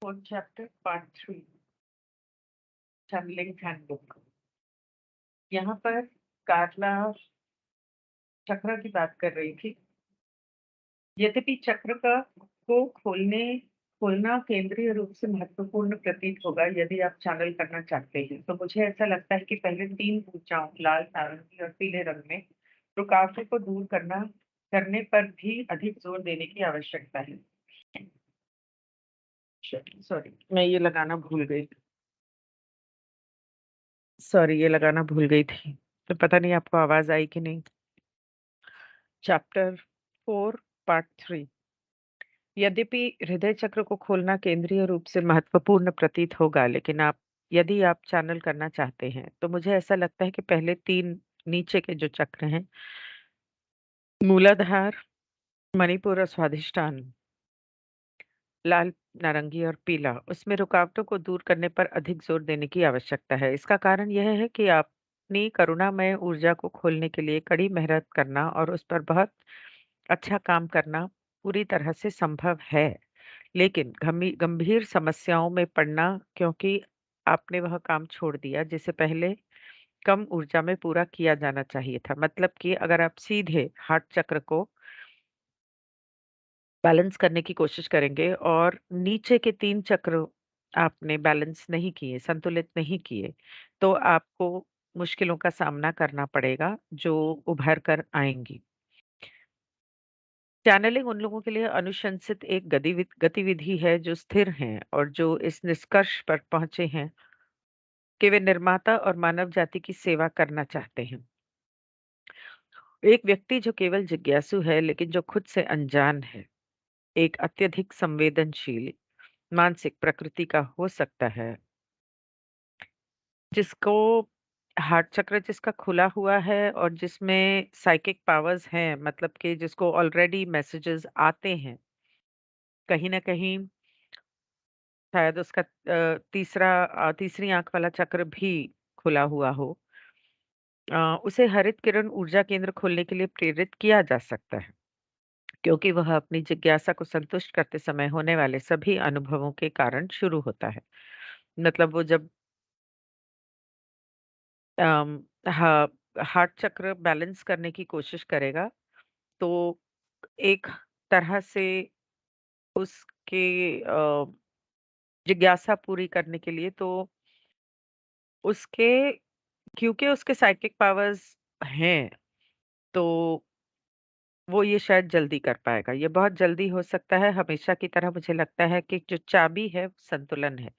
Fourth chapter part 3 channelling handbook. यहाँ पर कार्ला चक्र की बात कर रही थी। यद्यपि चक्र का को खोलना केंद्रीय रूप से महत्वपूर्ण प्रतीत होगा यदि आप चैनल करना चाहते हैं, तो मुझे ऐसा लगता है कि पहले 3 ऊर्जाओं लाल, नारंगी और पीले रंग में रुकावटों को दूर करने पर भी अधिक जोर देने की आवश्यकता है। सॉरी, मैं ये लगाना भूल गई। सॉरी, ये लगाना भूल गई थी। तो पता नहीं आपको आवाज़ आई कि नहीं? Chapter 4 part 3। यद्यपि हृदय चक्र को खोलना केंद्रीय रूप से महत्वपूर्ण प्रतीत होगा, लेकिन यदि आप चैनल करना चाहते हैं, तो मुझे ऐसा लगता है कि पहले 3 नीचे के जो चक्र हैं, मूलाधार, मणिपुर और स्वादिष्टान, लाल, नारंगी और पीला, उसमें रुकावटों को दूर करने पर अधिक जोर देने की आवश्यकता है। इसका कारण यह है कि अपनी करुणामय ऊर्जा को खोलने के लिए कड़ी मेहनत करना और उस पर बहुत अच्छा काम करना पूरी तरह से संभव है। लेकिन गंभीर समस्याओं में पड़ना, क्योंकि आपने वह काम छोड़ दिया जिसे पहले कम ऊर्जा में पूरा किया जाना चाहिए था। मतलब कि अगर आप सीधे हार्ट चक्र को बैलेंस करने की कोशिश करेंगे और नीचे के 3 चक्र आपने बैलेंस नहीं किए, संतुलित नहीं किए, तो आपको मुश्किलों का सामना करना पड़ेगा जो उभर कर आएँगी। चैनलिंग उन लोगों के लिए अनुशंसित एक गतिविधि है जो स्थिर हैं और जो इस निष्कर्ष पर पहुँचे हैं कि वे निर्माता और मानव जाति की सेवा करना चाहते हैं। एक व्यक्ति जो केवल जिज्ञासु है लेकिन जो खुद से अनजान है, एक अत्यधिक संवेदनशील मानसिक प्रकृति का हो सकता है, जिसको हार्ट चक्र जिसका खुला हुआ है और जिसमें साइकिक पावर्स हैं, मतलब कि जिसको ऑलरेडी मैसेजेस आते हैं। कहीं न कहीं शायद उसका तीसरी आँख वाला चक्र भी खुला हुआ हो। उसे हरित किरण ऊर्जा केंद्र खोलने के लिए प्रेरित किया जा सकता है, क्योंकि वह अपनी जिज्ञासा को संतुष्ट करते समय होने वाले सभी अनुभवों के कारण शुरू होता है। मतलब वो जब अम, हा हार्ट चक्र बैलेंस करने की कोशिश करेगा, तो एक तरह से उसके जिज्ञासा पूरी करने के लिए तो उसके क्योंकि उसके साइकिक पावर्स हैं, तो वो ये शायद जल्दी कर पाएगा। ये बहुत जल्दी हो सकता है, हमेशा की तरह मुझे लगता है कि जो चाबी है, संतुलन है।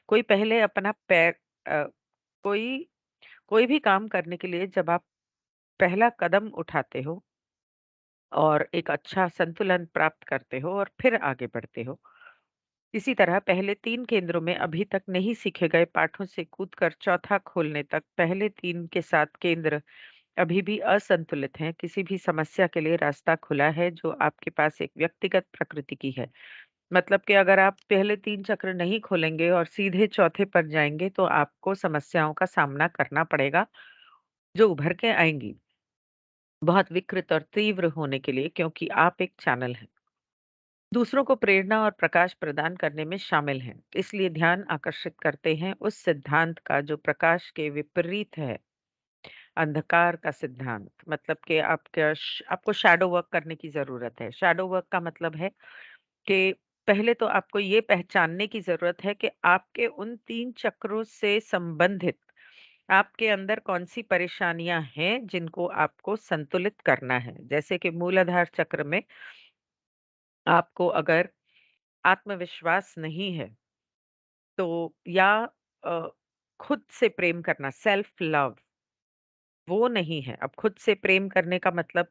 कोई पहले अपना पैर अ, कोई कोई भी काम करने के लिए जब आप पहला कदम उठाते हो और एक अच्छा संतुलन प्राप्त करते हो और फिर आगे बढ़ते हो, इसी तरह पहले 3 केंद्रों में अभी तक नहीं सीखे गए पाठों से कूदकर चौथा खोलने तक पहले 3 के साथ केंद्र अभी भी असंतुलित हैं। किसी भी समस्या के लिए रास्ता खुला है जो आपके पास एक व्यक्तिगत प्रकृति की है। मतलब कि अगर आप पहले 3 चक्र नहीं खोलेंगे और सीधे चौथे पर जाएँगे, तो आपको समस्याओं का सामना करना पड़ेगा, जो उभर के आएँगी, बहुत विकृत और तीव्र होने के लिए, क्योंकि आप एक चैनल हैं। दूसरों को प्रेरणा और प्रकाश प्रदान करने में शामिल हैं। इसलिए ध्यान आकर्षित करते हैं उस सिद्धांत का जो प्रकाश के विपरीत है, अंधकार का सिद्धांत। मतलब कि आपको शैडो वर्क करने की ज़रूरत है। शैडो वर्क का मतलब है कि पहले तो आपको ये पहचानने की ज़रूरत है कि आपके उन 3 चक्रों से संबंधित आपके अंदर कौन-सी परेशानियाँ हैं, जिनको आपको संतुलित करना है। जैसे कि मूलाधार चक्र में आपको अगर आत्मविश्वास नहीं है, तो या अ, खुद से प्रेम करना, सेल्फ लव, वो नहीं है। अब खुद से प्रेम करने का मतलब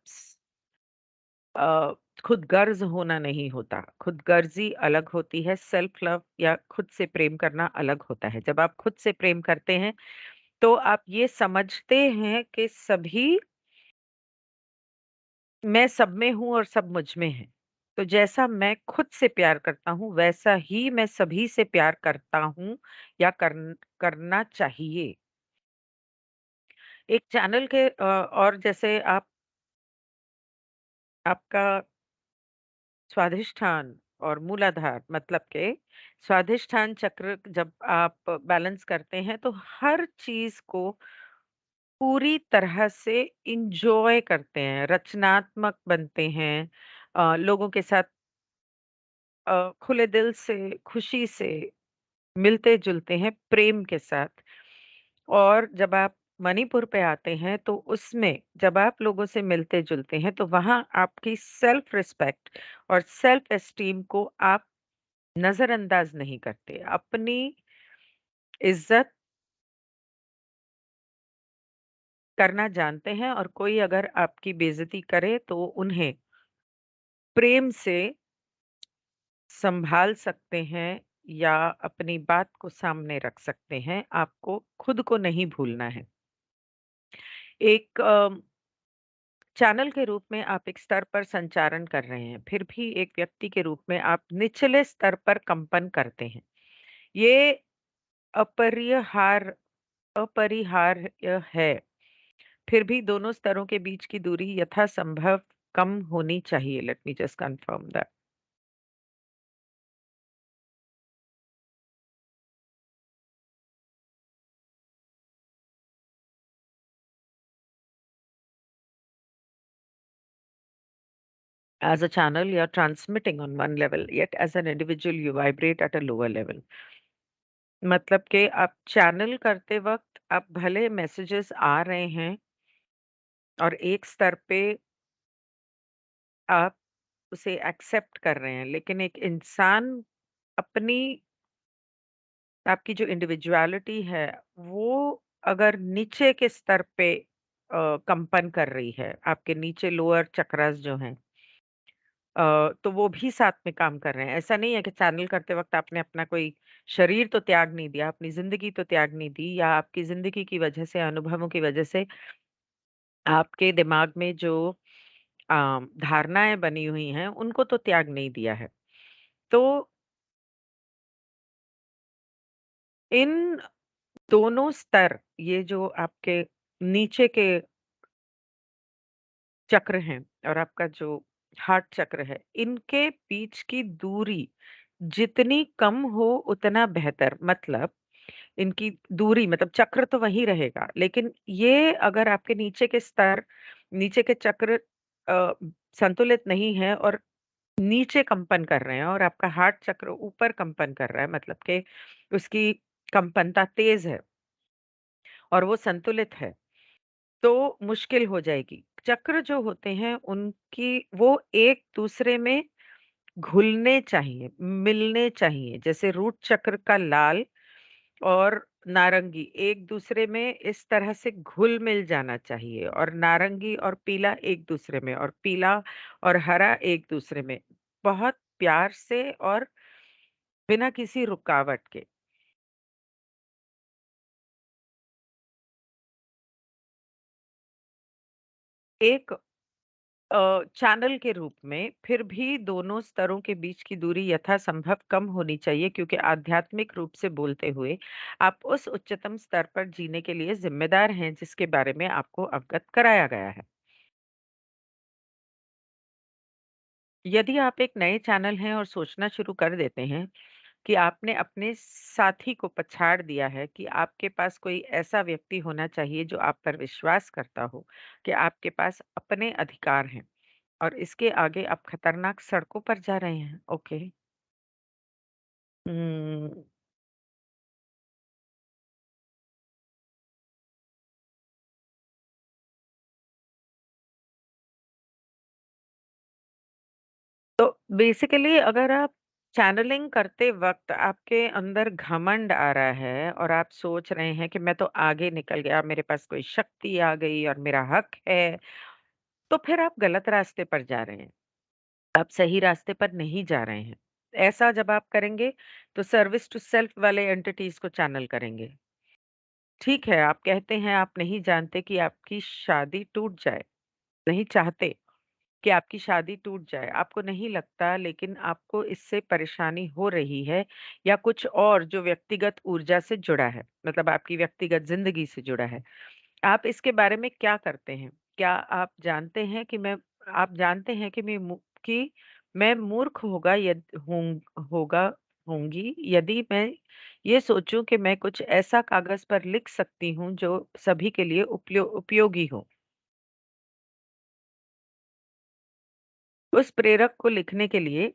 खुदगर्ज़ होना नहीं होता। खुदगर्ज़ी अलग होती है, सेल्फ लव या खुद से प्रेम करना अलग होता है। जब आप खुद से प्रेम करते हैं, तो आप ये समझते हैं कि मैं सब में हूँ और सब मुझ में है। तो जैसा मैं खुद से प्यार करता हूँ, वैसा ही मैं सभी से प्यार करता हूँ या करना चाहिए। एक चैनल के और जैसे आपका स्वाधिष्ठान और मूलाधार मतलब के स्वाधिष्ठान चक्र जब आप बैलेंस करते हैं तो हर चीज़ को पूरी तरह से एन्जॉय करते हैं, रचनात्मक बनते हैं, लोगों के साथ खुले दिल से, खुशी से मिलते-जुलते हैं, प्रेम के साथ। और जब आप मणिपुर पे आते हैं तो उसमें जब आप लोगों से मिलते-जुलते हैं तो वहाँ आपकी सेल्फ रिस्पेक्ट और सेल्फ एस्टीम को आप नज़रअंदाज नहीं करते। अपनी इज़्ज़त करना जानते हैं और कोई अगर आपकी बेइज़्ज़ती करे तो उन्हें प्रेम से सँभाल सकते हैं या अपनी बात को सामने रख सकते हैं। आपको खुद को नहीं भूलना है। एक चैनल के रूप में आप एक स्तर पर संचारण कर रहे हैं, फिर भी एक व्यक्ति के रूप में आप निचले स्तर पर कंपन करते हैं। ये अपरिहार अपरिहार्य है। फिर भी दोनों स्तरों के बीच की दूरी यथासंभव कम होनी चाहिए। Let me just confirm that. As a channel, you're transmitting on one level, yet as an individual, you vibrate at a lower level. मतलब कि आप चैनल करते वक़्त आप भले मैसेजेस आ रहे हैं और एक स्तर पे आप उसे एक्सेप्ट कर रहे हैं, लेकिन एक इंसान अपनी आपकी जो इंडिविडुअलिटी है, वो अगर नीचे के स्तर पे कंपन कर रही है, आपके नीचे लोअर चक्रास जो हैं, तो वो भी साथ में काम कर रहे हैं। ऐसा नहीं है कि चैनल करते वक़्त आपने अपना कोई शरीर तो त्याग नहीं दिया, अपनी ज़िंदगी तो त्याग नहीं दी या आपकी ज़िंदगी की वजह से, अनुभवों की वजह से आपके दिमाग में जो धारणाएँ बनी हुई हैं, उनको तो त्याग नहीं दिया है। तो इन दोनों स्तर, ये जो आपके नीचे के चक्र हैं और आपका जो हार्ट चक्र है, इनके बीच की दूरी जितनी कम हो उतना बेहतर। मतलब इनकी दूरी मतलब चक्र तो वही रहेगा, लेकिन ये अगर आपके नीचे के चक्र अ, संतुलित नहीं है और नीचे कंपन कर रहे हैं और आपका हार्ट चक्र ऊपर कंपन कर रहा है, मतलब कि उसकी कंपनता तेज़ है और वो संतुलित है, तो मुश्किल हो जाएगी। चक्र जो होते हैं उनकी वो एक-दूसरे में घुलने चाहिए, मिलने चाहिए। जैसे रूट चक्र का लाल और नारंगी एक-दूसरे में इस तरह से घुल-मिल जाना चाहिए और नारंगी और पीला एक-दूसरे में और पीला और हरा एक-दूसरे में। बहुत प्यार से और बिना किसी रुकावट के। एक चैनल के रूप में फिर भी दोनों स्तरों के बीच की दूरी यथासंभव कम होनी चाहिए, क्योंकि आध्यात्मिक रूप से बोलते हुए आप उस उच्चतम स्तर पर जीने के लिए जिम्मेदार हैं जिसके बारे में आपको अवगत कराया गया है। यदि आप एक नए चैनल हैं और सोचना शुरू कर देते हैं कि आपने अपने साथी को पछाड़ दिया है, कि आपके पास कोई ऐसा व्यक्ति होना चाहिए जो आप पर विश्वास करता हो कि आपके पास अपने अधिकार हैं और इसके आगे आप खतरनाक सड़कों पर जा रहे हैं। ओके। हम्म, तो बेसिकली अगर आप चैनलिंग करते वक्त आपके अंदर घमंड आ रहा है और आप सोच रहे हैं कि मैं तो आगे निकल गया, मेरे पास कोई शक्ति आ गई और मेरा हक है, तो फिर आप गलत रास्ते पर जा रहे हैं। आप सही रास्ते पर नहीं जा रहे हैं। ऐसा जब आप करेंगे तो सर्विस टू सेल्फ वाले एंटिटीज को चैनल करेंगे। ठीक है, आप कहते हैं आप नहीं जानते कि आपकी शादी टूट जाए, नहीं चाहते कि आपकी शादी टूट जाए। आपको नहीं लगता, लेकिन आपको इससे परेशानी हो रही है या कुछ और जो व्यक्तिगत ऊर्जा से जुड़ा है, मतलब आपकी व्यक्तिगत ज़िंदगी से जुड़ा है। आप इसके बारे में क्या करते हैं? क्या आप जानते हैं कि मैं मैं मूर्ख होगा यद होगा होंगी यदि मैं ये सोचूं कि मैं कुछ ऐसा कागज पर लिख सकती हूँ जो सभी के लिए उपयोगी हो। उस प्रेरक को लिखने के लिए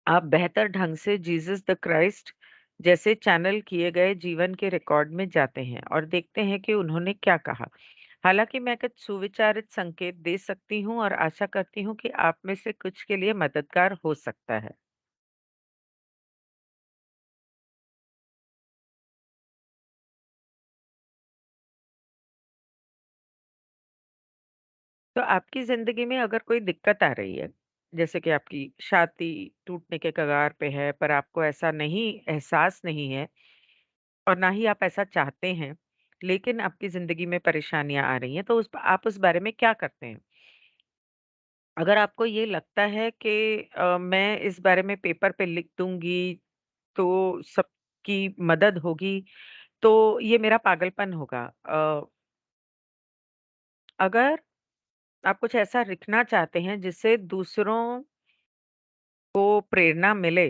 आप बेहतर ढंग से जीसस द क्राइस्ट जैसे चैनल किए गए जीवन के रिकॉर्ड में जाते हैं और देखते हैं कि उन्होंने क्या कहा। हालांकि मैं कुछ सुविचारित संकेत दे सकती हूँ और आशा करती हूँ कि आप में से कुछ के लिए मददगार हो सकता है। तो आपकी ज़िंदगी में अगर कोई दिक्कत आ रही है, जैसे कि आपकी शादी टूटने के कगार पे है, पर आपको ऐसा नहीं एहसास नहीं है और ना ही आप ऐसा चाहते हैं, लेकिन आपकी ज़िंदगी में परेशानियाँ आ रही हैं, तो आप उस बारे में क्या करते हैं? अगर आपको ये लगता है कि मैं इस बारे में पेपर पे लिख दूँगी, तो सबकी मदद होगी, तो ये मेरा पागलपन होगा। अगर आप कुछ ऐसा लिखना चाहते हैं जिससे दूसरों को प्रेरणा मिले,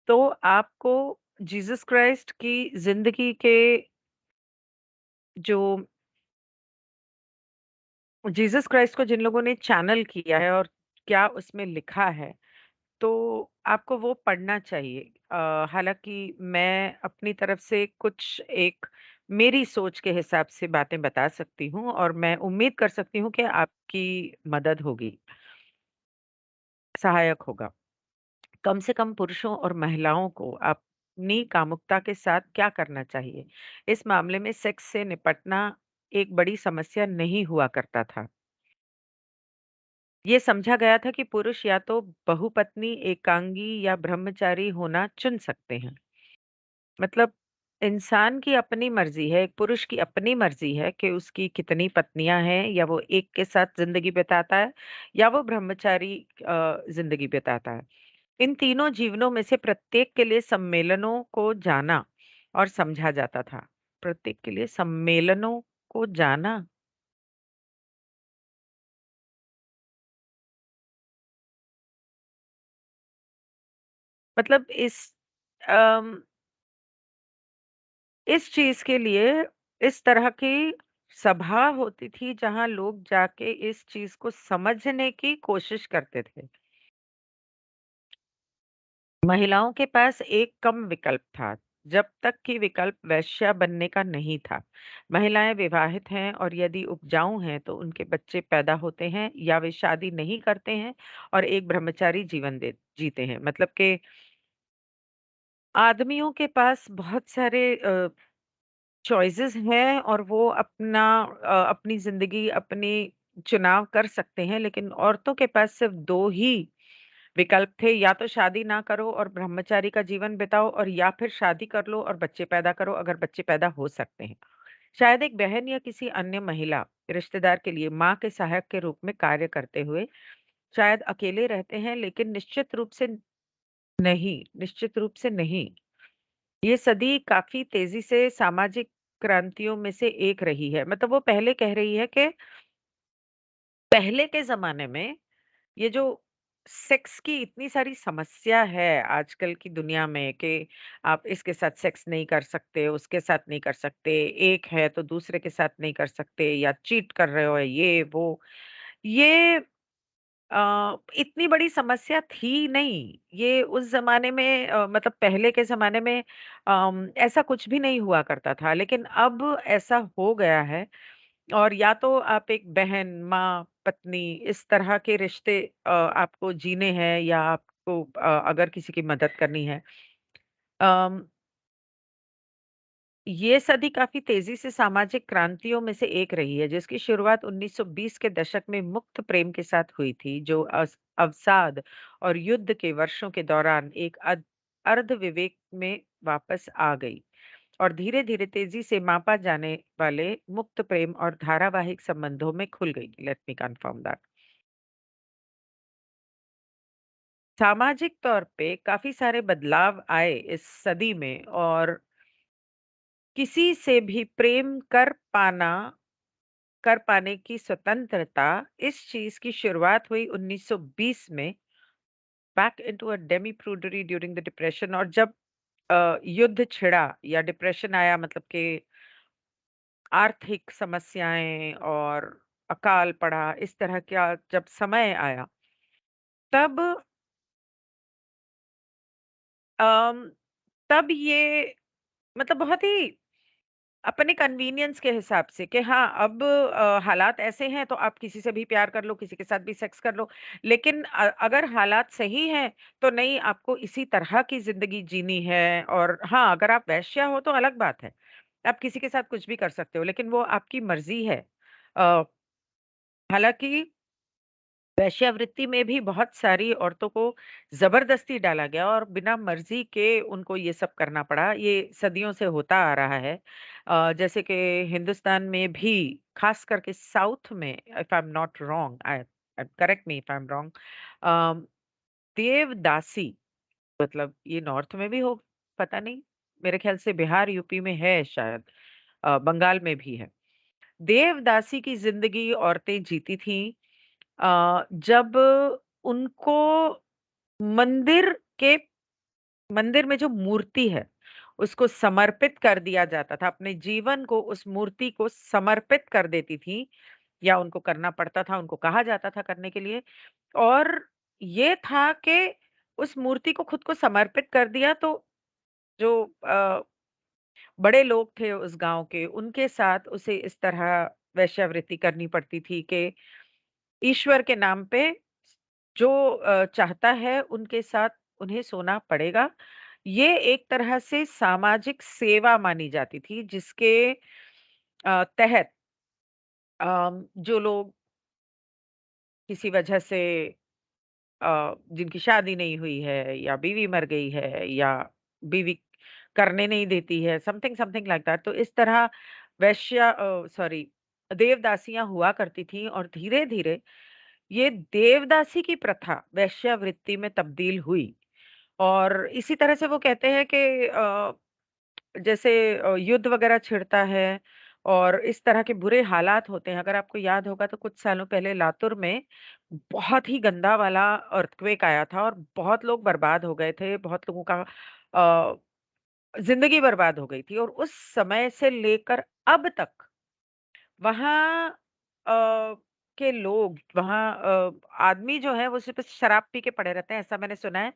तो आपको जीसस क्राइस्ट की ज़िंदगी के जो जीसस क्राइस्ट को जिन लोगों ने चैनल किया है और क्या उसमें लिखा है, तो आपको वो पढ़ना चाहिए। हालाँकि मैं अपनी तरफ से कुछ एक मेरी सोच के हिसाब से बातें बता सकती हूँ और मैं उम्मीद कर सकती हूँ कि आपकी मदद होगी, सहायक होगा। कम से कम पुरुषों और महिलाओं को अपनी कामुकता के साथ क्या करना चाहिए? इस मामले में सेक्स से निपटना एक बड़ी समस्या नहीं हुआ करता था। ये समझा गया था कि पुरुष या तो बहुपत्नी, एकांगी या ब्रह्मचारी होना चुन सकते हैं। मतलब इंसान की अपनी मर्ज़ी है, एक पुरुष की अपनी मर्ज़ी है कि उसकी कितनी पत्नियाँ हैं या वो एक के साथ ज़िंदगी बिताता है या वो ब्रह्मचारी ज़िंदगी बिताता है। इन तीनों जीवनों में से प्रत्येक के लिए सम्मेलनों को जाना और समझा जाता था। प्रत्येक के लिए सम्मेलनों को जाना मतलब अम, इस चीज़ के लिए इस तरह की सभा होती थी जहाँ लोग जाके इस चीज़ को समझने की कोशिश करते थे। महिलाओं के पास एक कम विकल्प था, जब तक कि विकल्प वेश्या बनने का नहीं था। महिलाएं विवाहित हैं और यदि उपजाऊ हैं तो उनके बच्चे पैदा होते हैं या वे शादी नहीं करते हैं और एक ब्रह्मचारी जीवन जीते हैं। मतलब कि आदमियों के पास बहुत सारे चॉइसेस हैं और वो अपनी जिंदगी अपनी चुनाव कर सकते हैं, लेकिन औरतों के पास सिर्फ दो ही विकल्प थे, या तो शादी ना करो और ब्रह्मचारी का जीवन बिताओ और या फिर शादी कर लो और बच्चे पैदा करो अगर बच्चे पैदा हो सकते हैं। शायद एक बहन या किसी अन्य महिला रिश्तेदार के लिए माँ के सहायक के रूप में कार्य करते हुए शायद अकेले रहते हैं, लेकिन निश्चित रूप से नहीं। ये सदी काफी तेजी से सामाजिक क्रांतियों में से एक रही है। मतलब वो पहले कह रही है कि पहले के जमाने में ये जो सेक्स की इतनी सारी समस्या है आजकल की दुनिया में कि आप इसके साथ सेक्स नहीं कर सकते, उसके साथ नहीं कर सकते, एक है तो दूसरे के साथ नहीं कर सकते या चीट कर रहे हो ये वो। ये इतनी बड़ी समस्या थी नहीं। ये उस ज़माने में मतलब पहले के ज़माने में ऐसा कुछ भी नहीं हुआ करता था। लेकिन अब ऐसा हो गया है और या तो आप एक बहन, माँ, पत्नी इस तरह के रिश्ते आपको जीने हैं या आपको अगर किसी की मदद करनी है। अम, ये सदी काफ़ी तेज़ी से सामाजिक क्रांतियों में से एक रही है, जिसकी शुरुआत 1920 के दशक में मुक्त प्रेम के साथ हुई थी, जो अवसाद और युद्ध के वर्षों के दौरान एक अर्ध विवेक में वापस आ गई और धीरे-धीरे तेज़ी से मापा जाने वाले मुक्त प्रेम और धारावाहिक संबंधों में खुल गई। Let me confirm that. सामाजिक तौर पे काफ़ी सारे बदलाव आए इस सदी में और किसी से भी प्रेम कर पाना कर पाने की स्वतंत्रता, इस चीज़ की शुरुआत हुई 1920 में, back into a demi prudery during the depression. और जब युद्ध छिड़ा या डिप्रेशन आया, मतलब कि आर्थिक समस्याएँ और अकाल पड़ा, इस तरह का जब समय आया, तब अम, तब ये मतलब बहुत ही अपने कन्वीनियंस के हिसाब से कि हाँ, अब हालात ऐसे हैं तो आप किसी से भी प्यार कर लो, किसी के साथ भी सेक्स कर लो। लेकिन अगर हालात सही हैं, तो नहीं, आपको इसी तरह की ज़िंदगी जीनी है। और हाँ, अगर आप वेश्या हो तो अलग बात है। आप किसी के साथ कुछ भी कर सकते हो, लेकिन वो आपकी मर्ज़ी है। अ, हालाँकि वेश्यावृत्ति में भी बहुत सारी औरतों को ज़बरदस्ती डाला गया और बिना मर्ज़ी के उनको ये सब करना पड़ा। ये सदियों से होता आ रहा है। जैसे कि हिंदुस्तान में भी, ख़ास करके साउथ में, if I am not wrong, I correct me if I am wrong, uh, devadasi, मतलब ये नॉर्थ में भी हो, पता नहीं। मेरे ख़्याल से बिहार, यूपी में है शायद, बंगाल में भी है। देवदासी की ज़िंदगी औरतें जीती थीं जब उनको मंदिर के मंदिर में जो मूर्ति है, उसको समर्पित कर दिया जाता था। अपने जीवन को उस मूर्ति को समर्पित कर देती थी, या उनको करना पड़ता था, उनको कहा जाता था करने के लिए। और ये था कि उस मूर्ति को खुद को समर्पित कर दिया, तो जो बड़े लोग थे उस गाँव के, उनके साथ उसे इस तरह वेश्यावृत्ति करनी पड़ती थी कि ईश्वर के नाम पे जो चाहता है उनके साथ उन्हें सोना पड़ेगा। ये एक तरह से सामाजिक सेवा मानी जाती थी, जिसके तहत जो लोग किसी वजह से जिनकी शादी नहीं हुई है, या बीवी मर गई है, या बीवी करने नहीं देती है, समथिंग समथिंग लाइक दैट, तो इस तरह सॉरी, देवदासियां हुआ करती थी। और धीरे धीरे ये देवदासी की प्रथा वेश्यावृत्ति में तब्दील हुई। और इसी तरह से वो कहते हैं कि जैसे युद्ध वगैरह छिड़ता है और इस तरह के बुरे हालात होते हैं। अगर आपको याद होगा तो कुछ सालों पहले लातुर में बहुत ही गंदा वाला अर्थक्वेक आया था और बहुत लोग बर्बाद हो गए थे। बहुत लोगों का अ, ज़िंदगी बर्बाद हो गई थी। और उस समय से लेकर अब तक वहाँ के लोग, वहाँ आदमी जो है वो सिर्फ़ शराब पी के पड़े रहते हैं, ऐसा मैंने सुना है।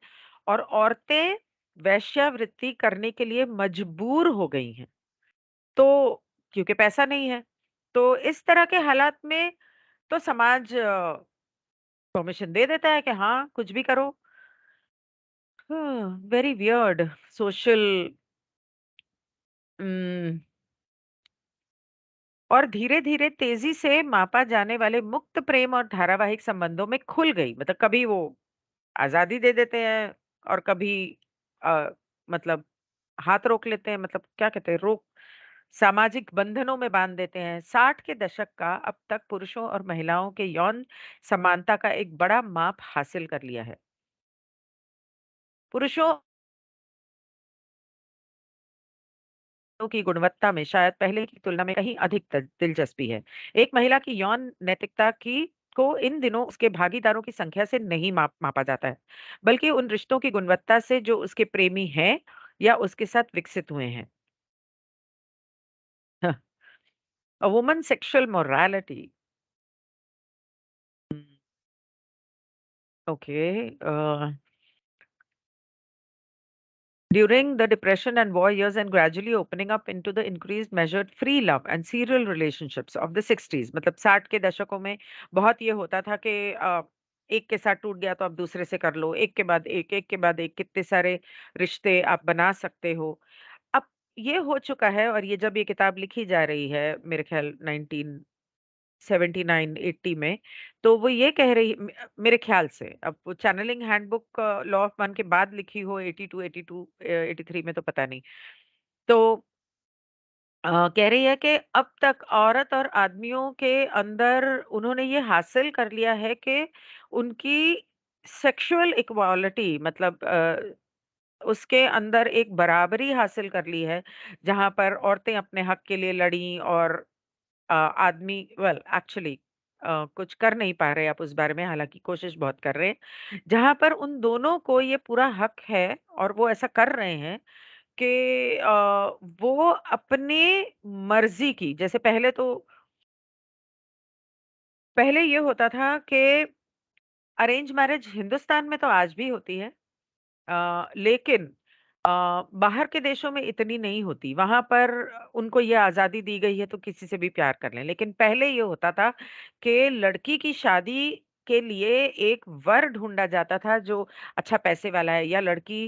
और औरतें वेश्यावृत्ति करने के लिए मजबूर हो गई हैं। तो क्योंकि पैसा नहीं है। तो इस तरह के हालात में तो समाज परमिशन दे देता है कि हाँ, कुछ भी करो। वेरी वियर्ड सोशल उम, और धीरे-धीरे तेज़ी से मापा जाने वाले मुक्त प्रेम और धारावाहिक संबंधों में खुल गई। मतलब कभी वो आज़ादी दे देते हैं और कभी अ, मतलब हाथ रोक लेते हैं, मतलब क्या कहते हैं, रोक सामाजिक बंधनों में बांध देते हैं। 60 के दशक का अब तक पुरुषों और महिलाओं के यौन समानता का एक बड़ा माप हासिल कर लिया है। पुरुषों की गुणवत्ता में शायद पहले की तुलना में कहीं अधिक दिलचस्पी है। एक महिला की यौन नैतिकता की को इन दिनों उसके भागीदारों की संख्या से नहीं मापा जाता है, बल्कि उन रिश्तों की गुणवत्ता से जो उसके प्रेमी हैं या उसके साथ विकसित हुए हैं। A woman's sexual morality. Okay. During the Depression and war years and gradually opening up into the increased measured free love and serial relationships of the 60s, मतलब 60 के दशकों में बहुत ये होता था कि एक के साथ टूट गया तो आप दूसरे से कर लो, एक के बाद एक के बाद एक, कितने सारे रिश्ते आप बना सकते हो। अब ये हो चुका है और ये जब ये किताब लिखी जा रही है, मेरे ख्याल 1979-80 में, तो वो ये कह रही मेरे ख़्याल से, अब वो channelling handbook law of one के बाद लिखी हो 82, 82 83 में तो पता नहीं। तो कह रही है कि अब तक औरत और आदमियों के अंदर उन्होंने ये हासिल कर लिया है कि उनकी सेक्सुअल इक्वालिटी, मतलब उसके अंदर एक बराबरी हासिल कर ली है, जहाँ पर औरतें अपने हक के लिए लड़ी और आदमी वेल एक्चुअली कुछ कर नहीं पा रहे आप उस बारे में, हालाँकि कोशिश बहुत कर रहे हैं। जहाँ पर उन दोनों को ये पूरा हक है और वो ऐसा कर रहे हैं कि वो अपनी मर्ज़ी की जैसे पहले ये होता था कि अरेंज मैरिज हिंदुस्तान में तो आज भी होती है। लेकिन अ, बाहर के देशों में इतनी नहीं होती। वहाँ पर उनको ये आज़ादी दी गई है तो किसी से भी प्यार कर लें। लेकिन पहले ये होता था कि लड़की की शादी के लिए एक वर ढूँढा जाता था जो अच्छा पैसे वाला है या लड़की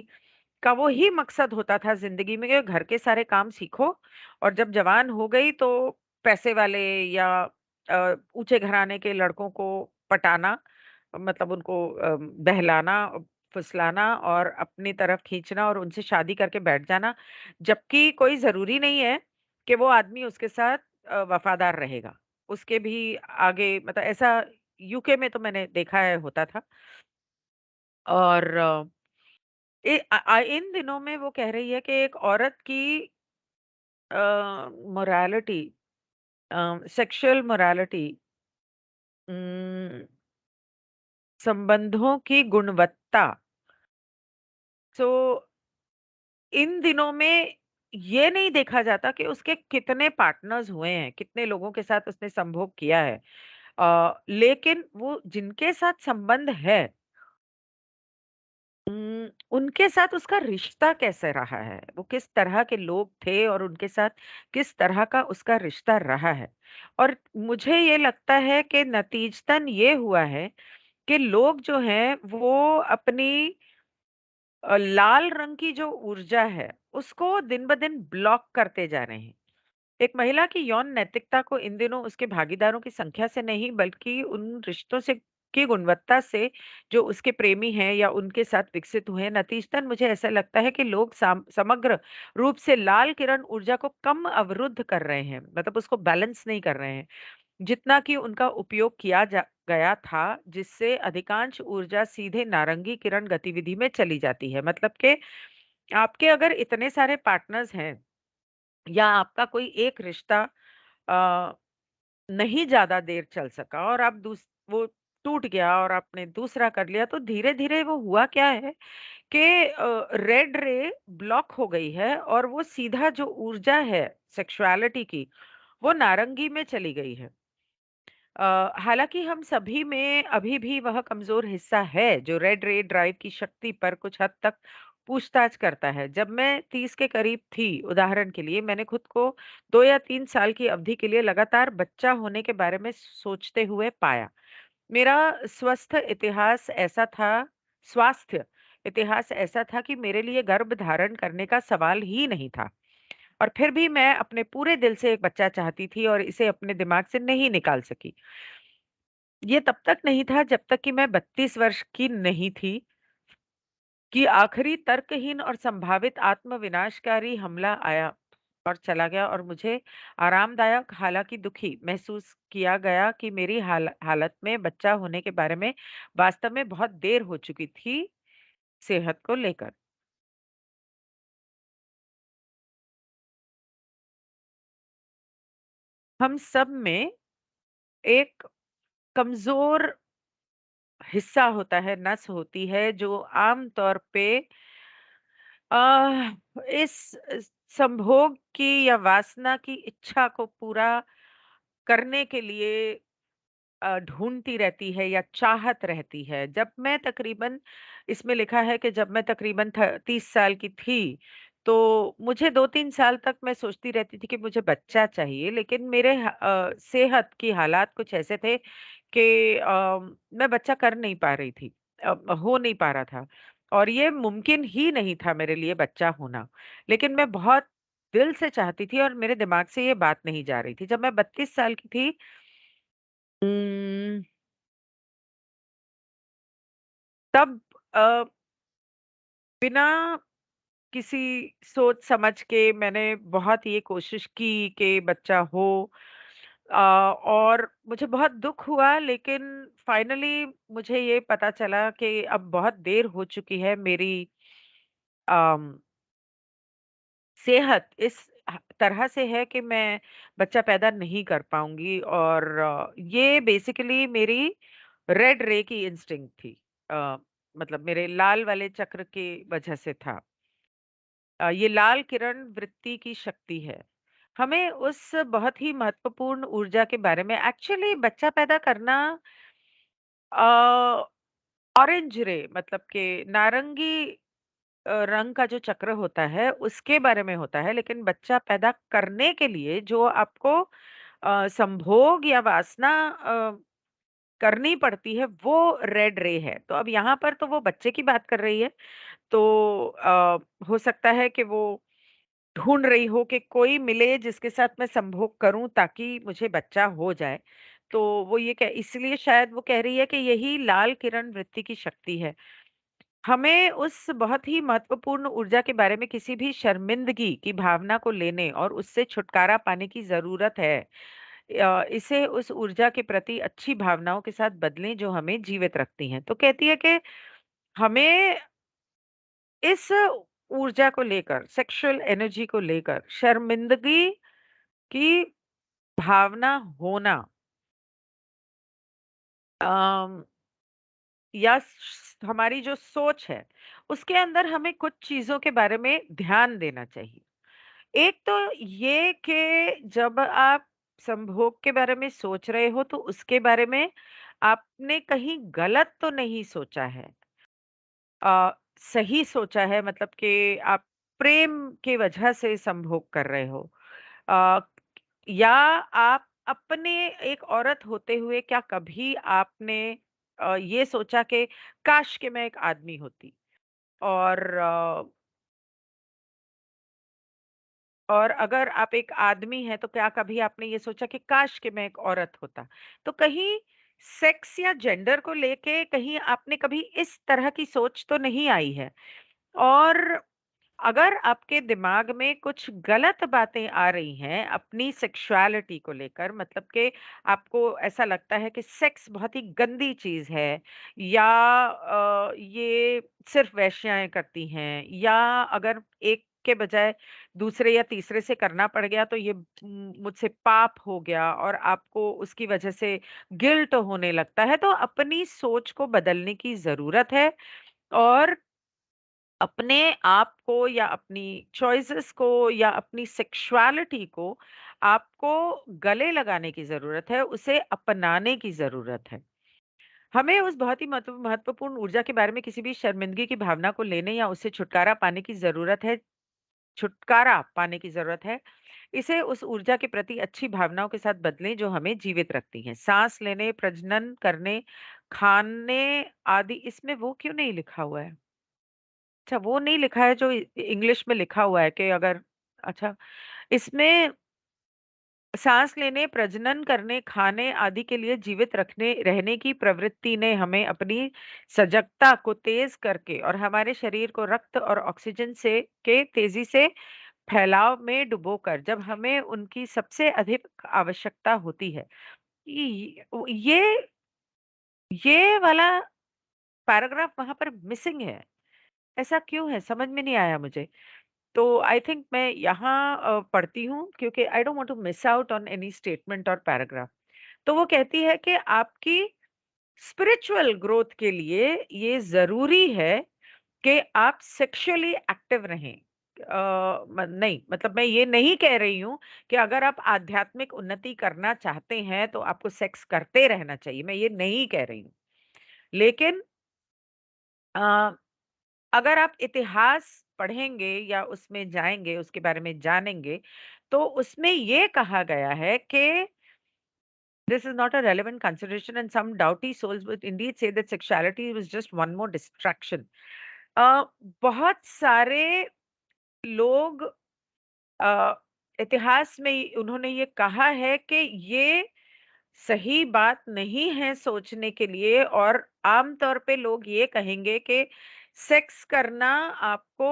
का वो ही मकसद होता था ज़िंदगी में कि घर के सारे काम सीखो और जब जवान हो गई तो पैसे वाले या ऊँचे घराने के लड़कों को पटाना मतलब उनको बहलाना, फुसलाना और अपनी तरफ खींचना और उनसे शादी करके बैठ जाना। जबकि कोई ज़रूरी नहीं है कि वो आदमी उसके साथ वफ़ादार रहेगा। उसके भी आगे मतलब ऐसा यूके में तो मैंने देखा है होता था और इन दिनों में वो कह रही है कि एक औरत की मोरालिटी सेक्सुअल मोरालिटी संबंधों की गुणवत्ता सो इन दिनों में ये नहीं देखा जाता कि उसके कितने पार्टनर्स हुए हैं, कितने लोगों के साथ उसने संभोग किया है। लेकिन वो जिनके साथ संबंध है उनके साथ उसका रिश्ता कैसे रहा है? वो किस तरह के लोग थे और उनके साथ किस तरह का उसका रिश्ता रहा है? और मुझे ये लगता है कि नतीजतन ये हुआ है कि लोग जो हैं वो अपनी लाल रंग की जो ऊर्जा है, उसको दिन-ब-दिन ब्लॉक करते जा रहे हैं। एक महिला की यौन नैतिकता को इन दिनों उसके भागीदारों की संख्या से नहीं बल्कि उन रिश्तों से की गुणवत्ता से जो उसके प्रेमी हैं या उनके साथ विकसित हुए हैं नतीजतन मुझे ऐसा लगता है कि लोग समग्र रूप से लाल किरण ऊर्जा को कम अवरुद्ध कर रहे हैं मतलब उसको बैलेंस नहीं कर रहे हैं जितना कि उनका उपयोग किया जा गया था जिससे अधिकांश ऊर्जा सीधे नारंगी किरण गतिविधि में चली जाती है मतलब कि आपके अगर इतने सारे पार्टनर्स हैं या आपका कोई एक रिश्ता अ, नहीं ज़्यादा देर चल सका और आप वो टूट गया और आपने दूसरा कर लिया तो धीरे-धीरे वो हुआ क्या है कि रेड रे ब्लॉक हो गई है और वो सीधा जो ऊर्जा है सेक्सुअलिटी की, वो नारंगी में चली गई है। हालाँकि हम सभी में अभी भी वह कमज़ोर हिस्सा है जो रेड रे ड्राइव की शक्ति पर कुछ हद तक पूछताछ करता है। जब मैं 30 के करीब थी, उदाहरण के लिए मैंने खुद को 2 या 3 साल की अवधि के लिए लगातार बच्चा होने के बारे में सोचते हुए पाया। मेरा स्वास्थ्य इतिहास ऐसा था कि मेरे लिए गर्भ धारण करने का सवाल ही नहीं था। और फिर भी मैं अपने पूरे दिल से एक बच्चा चाहती थी और इसे अपने दिमाग से नहीं निकाल सकी। ये तब तक नहीं था जब तक कि मैं 32 वर्ष की नहीं थी कि आखिरी तर्कहीन और संभावित आत्मविनाशकारी हमला आया और चला गया और मुझे आरामदायक हालांकि दुखी महसूस किया गया कि मेरी हालत में बच्चा होने के बारे में वास्तव में बहुत देर हो चुकी थी सेहत को लेकर। हम सब में एक कमजोर हिस्सा होता है, नस होती है जो आम तौर पे इस संभोग की या वासना की इच्छा को पूरा करने के लिए ढूँढती रहती है या चाहत रहती है। जब मैं तकरीबन इसमें लिखा है कि जब मैं तकरीबन 30 साल की थी, तो मुझे 2-3 साल तक मैं सोचती रहती थी कि मुझे बच्चा चाहिए, लेकिन मेरे सेहत की हालात कुछ ऐसे थे कि मैं बच्चा कर नहीं पा रही थी। हो नहीं पा रहा था और ये मुमकिन ही नहीं था मेरे लिए बच्चा होना। लेकिन मैं बहुत दिल से चाहती थी और मेरे दिमाग से ये बात नहीं जा रही थी। जब मैं 32 साल की थी उम, तब अ, बिना किसी सोच समझ के मैंने बहुत ये कोशिश की कि बच्चा हो और मुझे बहुत दुःख हुआ लेकिन फाइनली मुझे ये पता चला कि अब बहुत देर हो चुकी है मेरी अम, सेहत इस तरह से है कि मैं बच्चा पैदा नहीं कर पाऊँगी और ये बेसिकली मेरी रेड रे की इंस्टिंक्ट थी। अ, मतलब मेरे लाल वाले चक्र की वजह से था। ये लाल किरण वृत्ति की शक्ति है। हमें उस बहुत ही महत्वपूर्ण ऊर्जा के बारे में एक्चुअली बच्चा पैदा करना अ, ऑरेंज रे मतलब कि नारंगी रंग का जो चक्र होता है उसके बारे में होता है, लेकिन बच्चा पैदा करने के लिए जो आपको संभोग या वासना करनी पड़ती है वो रेड रे है। तो अब यहाँ पर तो वो बच्चे की बात कर रही है, तो हो सकता है कि वो ढूँढ रही हो कि कोई मिले जिसके साथ मैं संभोग करूँ ताकि मुझे बच्चा हो जाए। तो वो ये कह इसलिए शायद वो कह रही है कि यही लाल किरण वृत्ति की शक्ति है। हमें उस बहुत ही महत्वपूर्ण ऊर्जा के बारे में किसी भी शर्मिंदगी की भावना को लेने और उससे छुटकारा पाने की ज़रूरत है। इसे उस ऊर्जा के प्रति अच्छी भावनाओं के साथ बदलें जो हमें जीवित रखती हैं। तो कहती है कि हमें इस ऊर्जा को लेकर, सेक्सुअल एनर्जी को लेकर शर्मिंदगी की भावना होना अम, या हमारी जो सोच है, उसके अंदर हमें कुछ चीज़ों के बारे में ध्यान देना चाहिए। एक तो ये कि जब आप संभोग के बारे में सोच रहे हो तो उसके बारे में आपने कहीं गलत तो नहीं सोचा है। सही सोचा है मतलब कि आप प्रेम की वजह से संभोग कर रहे हो। अ, या आप अपने एक औरत होते हुए क्या कभी आपने ये सोचा कि काश कि मैं एक आदमी होती और और अगर आप एक आदमी हैं, तो क्या कभी आपने ये सोचा कि काश कि मैं एक औरत होता? तो कहीं सेक्स या जेंडर को लेके कहीं आपने कभी इस तरह की सोच तो नहीं आई है। और अगर आपके दिमाग में कुछ गलत बातें आ रही हैं अपनी सेक्सुअलिटी को लेकर मतलब कि आपको ऐसा लगता है कि सेक्स बहुत ही गंदी चीज है या ये सिर्फ वेश्याएं करती हैं या अगर एक के बजाय दूसरे या तीसरे से करना पड़ गया तो ये मुझसे पाप हो गया और आपको उसकी वजह से गिल्ट होने लगता है तो अपनी सोच को बदलने की जरूरत है और अपने आप को या अपनी चॉइसेस को या अपनी सेक्सुअलिटी को आपको गले लगाने की ज़रूरत है, उसे अपनाने की ज़रूरत है। हमें उस बहुत ही महत्वपूर्ण ऊर्जा के बारे में किसी भी शर्मिंदगी की भावना को लेने या उससे छुटकारा पाने की ज़रूरत है। इसे उस ऊर्जा के प्रति अच्छी भावनाओं के साथ बदलें जो हमें जीवित रखती हैं। साँस लेने, प्रजनन करने, खाने आदि इसमें वो क्यों नहीं लिखा हुआ है? अच्छा, वो नहीं लिखा है जो इंग्लिश में लिखा हुआ है कि अगर अच्छा, इसमें साँस लेने, प्रजनन करने, खाने आदि के लिए जीवित रखने रहने की प्रवृत्ति ने हमें अपनी सजगता को तेज़ करके और हमारे शरीर को रक्त और ऑक्सीजन से के तेज़ी से फैलाव में डुबोकर जब हमें उनकी सबसे अधिक आवश्यकता होती है। ये वाला पैराग्राफ वहाँ पर मिसिंग है। ऐसा क्यों है? समझ में नहीं आया मुझे। तो आई थिंक मैं यहाँ पढ़ती हूँ क्योंकि I don't want to miss out on any statement और पैराग्राफ। तो वो कहती है कि आपकी स्पिरिचुअल ग्रोथ के लिए ये ज़रूरी है कि आप सेक्सुअली एक्टिव रहें। नहीं मतलब मैं ये नहीं कह रही हूँ कि अगर आप आध्यात्मिक उन्नति करना चाहते हैं तो आपको सेक्स करते रहना चाहिए, मैं ये नहीं कह रही हूँ। लेकिन अ अगर आप इतिहास पढ़ेंगे या उसमें जाएँगे, उसके बारे में जानेंगे, तो उसमें ये कहा गया है कि this is not a relevant consideration and some doughty souls would indeed say that sexuality was just one more distraction। अ, बहुत सारे लोग अ, इतिहास में उन्होंने ये कहा है कि ये सही बात नहीं है सोचने के लिए और आम तौर पे लोग ये कहेंगे कि सेक्स करना आपको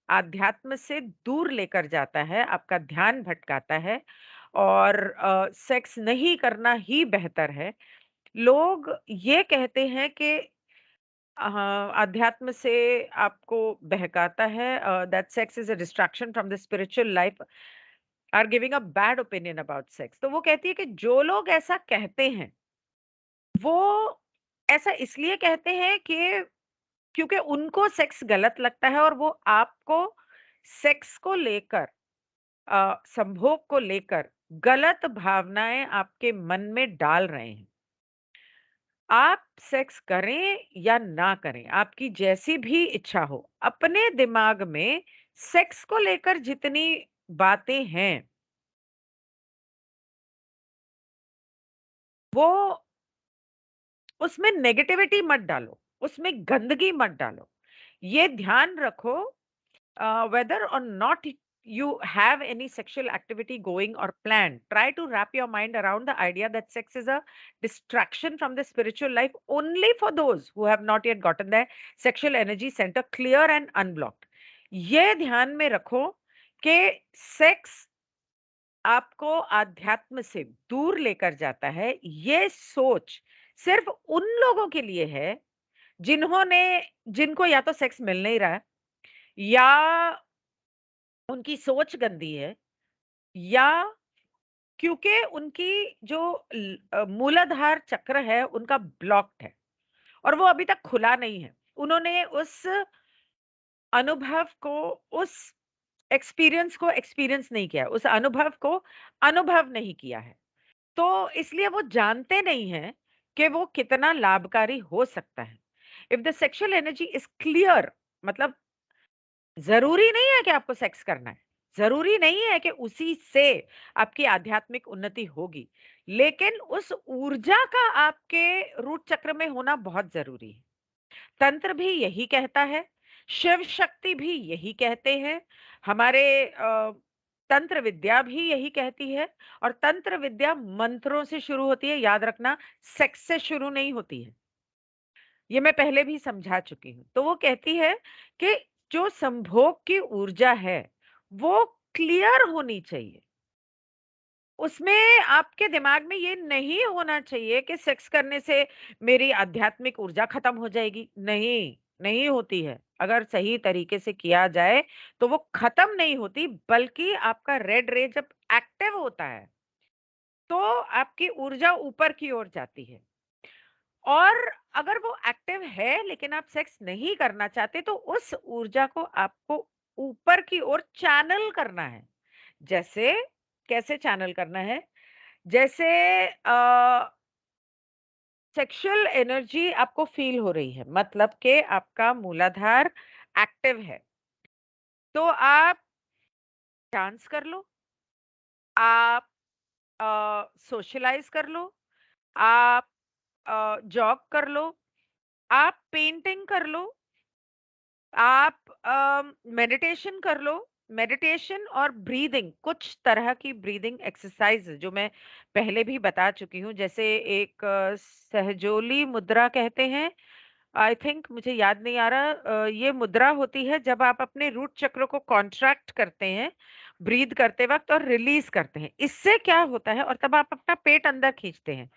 आध्यात्म से दूर लेकर जाता है, आपका ध्यान भटकाता है और सेक्स नहीं करना ही बेहतर है। लोग ये कहते हैं कि अध्यात्म से आपको बहकाता है that sex is a distraction from the spiritual life. Are giving a bad opinion about sex. तो वो कहती है कि जो लोग ऐसा कहते हैं, वो ऐसा इसलिए कहते हैं कि क्योंकि उनको सेक्स गलत लगता है और वो आपको सेक्स को लेकर संभोग को लेकर गलत भावनाएं आपके मन में डाल रहे हैं। आप सेक्स करें या ना करें, आपकी जैसी भी इच्छा हो, अपने दिमाग में सेक्स को लेकर जितनी बातें हैं, वो उसमें नेगेटिविटी मत डालो, उसमें गंदगी मत डालो। ये ध्यान रखो, whether or not you have any sexual activity going or planned, try to wrap your mind around the idea that sex is a distraction from the spiritual life only for those who have not yet gotten their sexual energy center clear and unblocked। ये ध्यान में रखो कि sex आपको आध्यात्म से दूर लेकर जाता है। ये सोच सिर्फ उन लोगों के लिए है जिन्होंने जिनको या तो सेक्स मिल नहीं रहा है, या उनकी सोच गंदी है, या क्योंकि उनकी जो मूलाधार चक्र है उनका ब्लॉक्ड है और वो अभी तक खुला नहीं है। उन्होंने उस अनुभव को, उस एक्सपीरियंस नहीं किया है, उस अनुभव को अनुभव नहीं किया है। तो इसलिए वो जानते नहीं हैं कि वो कितना लाभकारी हो सकता है। If the sexual energy is clear, मतलब ज़रूरी नहीं है कि आपको सेक्स करना है। ज़रूरी नहीं है कि उसी से आपकी आध्यात्मिक उन्नति होगी। लेकिन उस ऊर्जा का आपके रूट चक्र में होना बहुत ज़रूरी है। तंत्र भी यही कहता है, शिव शक्ति भी यही कहते हैं, हमारे तंत्र विद्या भी यही कहती है। और तंत्र विद्या मंत्रों से शुरू होती है, याद रखना, सेक्स से शुरू नहीं होती है। ये मैं पहले भी समझा चुकी हूँ। तो वो कहती है कि जो संभोग की ऊर्जा है, वो क्लियर होनी चाहिए। उसमें आपके दिमाग में ये नहीं होना चाहिए कि सेक्स करने से मेरी आध्यात्मिक ऊर्जा खत्म हो जाएगी। नहीं, नहीं होती है। अगर सही तरीके से किया जाए, तो वो खत्म नहीं होती, बल्कि आपका रेड रे जब एक्टिव होता है, तो आपकी ऊर्जा ऊपर की ओर जाती है। और अगर वो एक्टिव है लेकिन आप सेक्स नहीं करना चाहते, तो उस ऊर्जा को आपको ऊपर की ओर चैनल करना है। जैसे, कैसे चैनल करना है? जैसे सेक्सुअल एनर्जी आपको फील हो रही है, मतलब कि आपका मूलाधार एक्टिव है, तो आप डांस कर लो, आप सोशलाइज कर लो, आप जॉग कर लो, आप पेंटिंग कर लो, आप मेडिटेशन कर लो। मेडिटेशन और ब्रीदिंग, कुछ तरह की ब्रीदिंग एक्सरसाइज जो मैं पहले भी बता चुकी हूँ, जैसे एक सहजोली मुद्रा कहते हैं, आई थिंक, मुझे याद नहीं आ रहा। ये मुद्रा होती है जब आप अपने रूट चक्र को कॉन्ट्रैक्ट करते हैं ब्रीद करते वक्त और रिलीज करते हैं। इससे क्या होता है, और तब आप अपना पेट अंदर खींचते हैं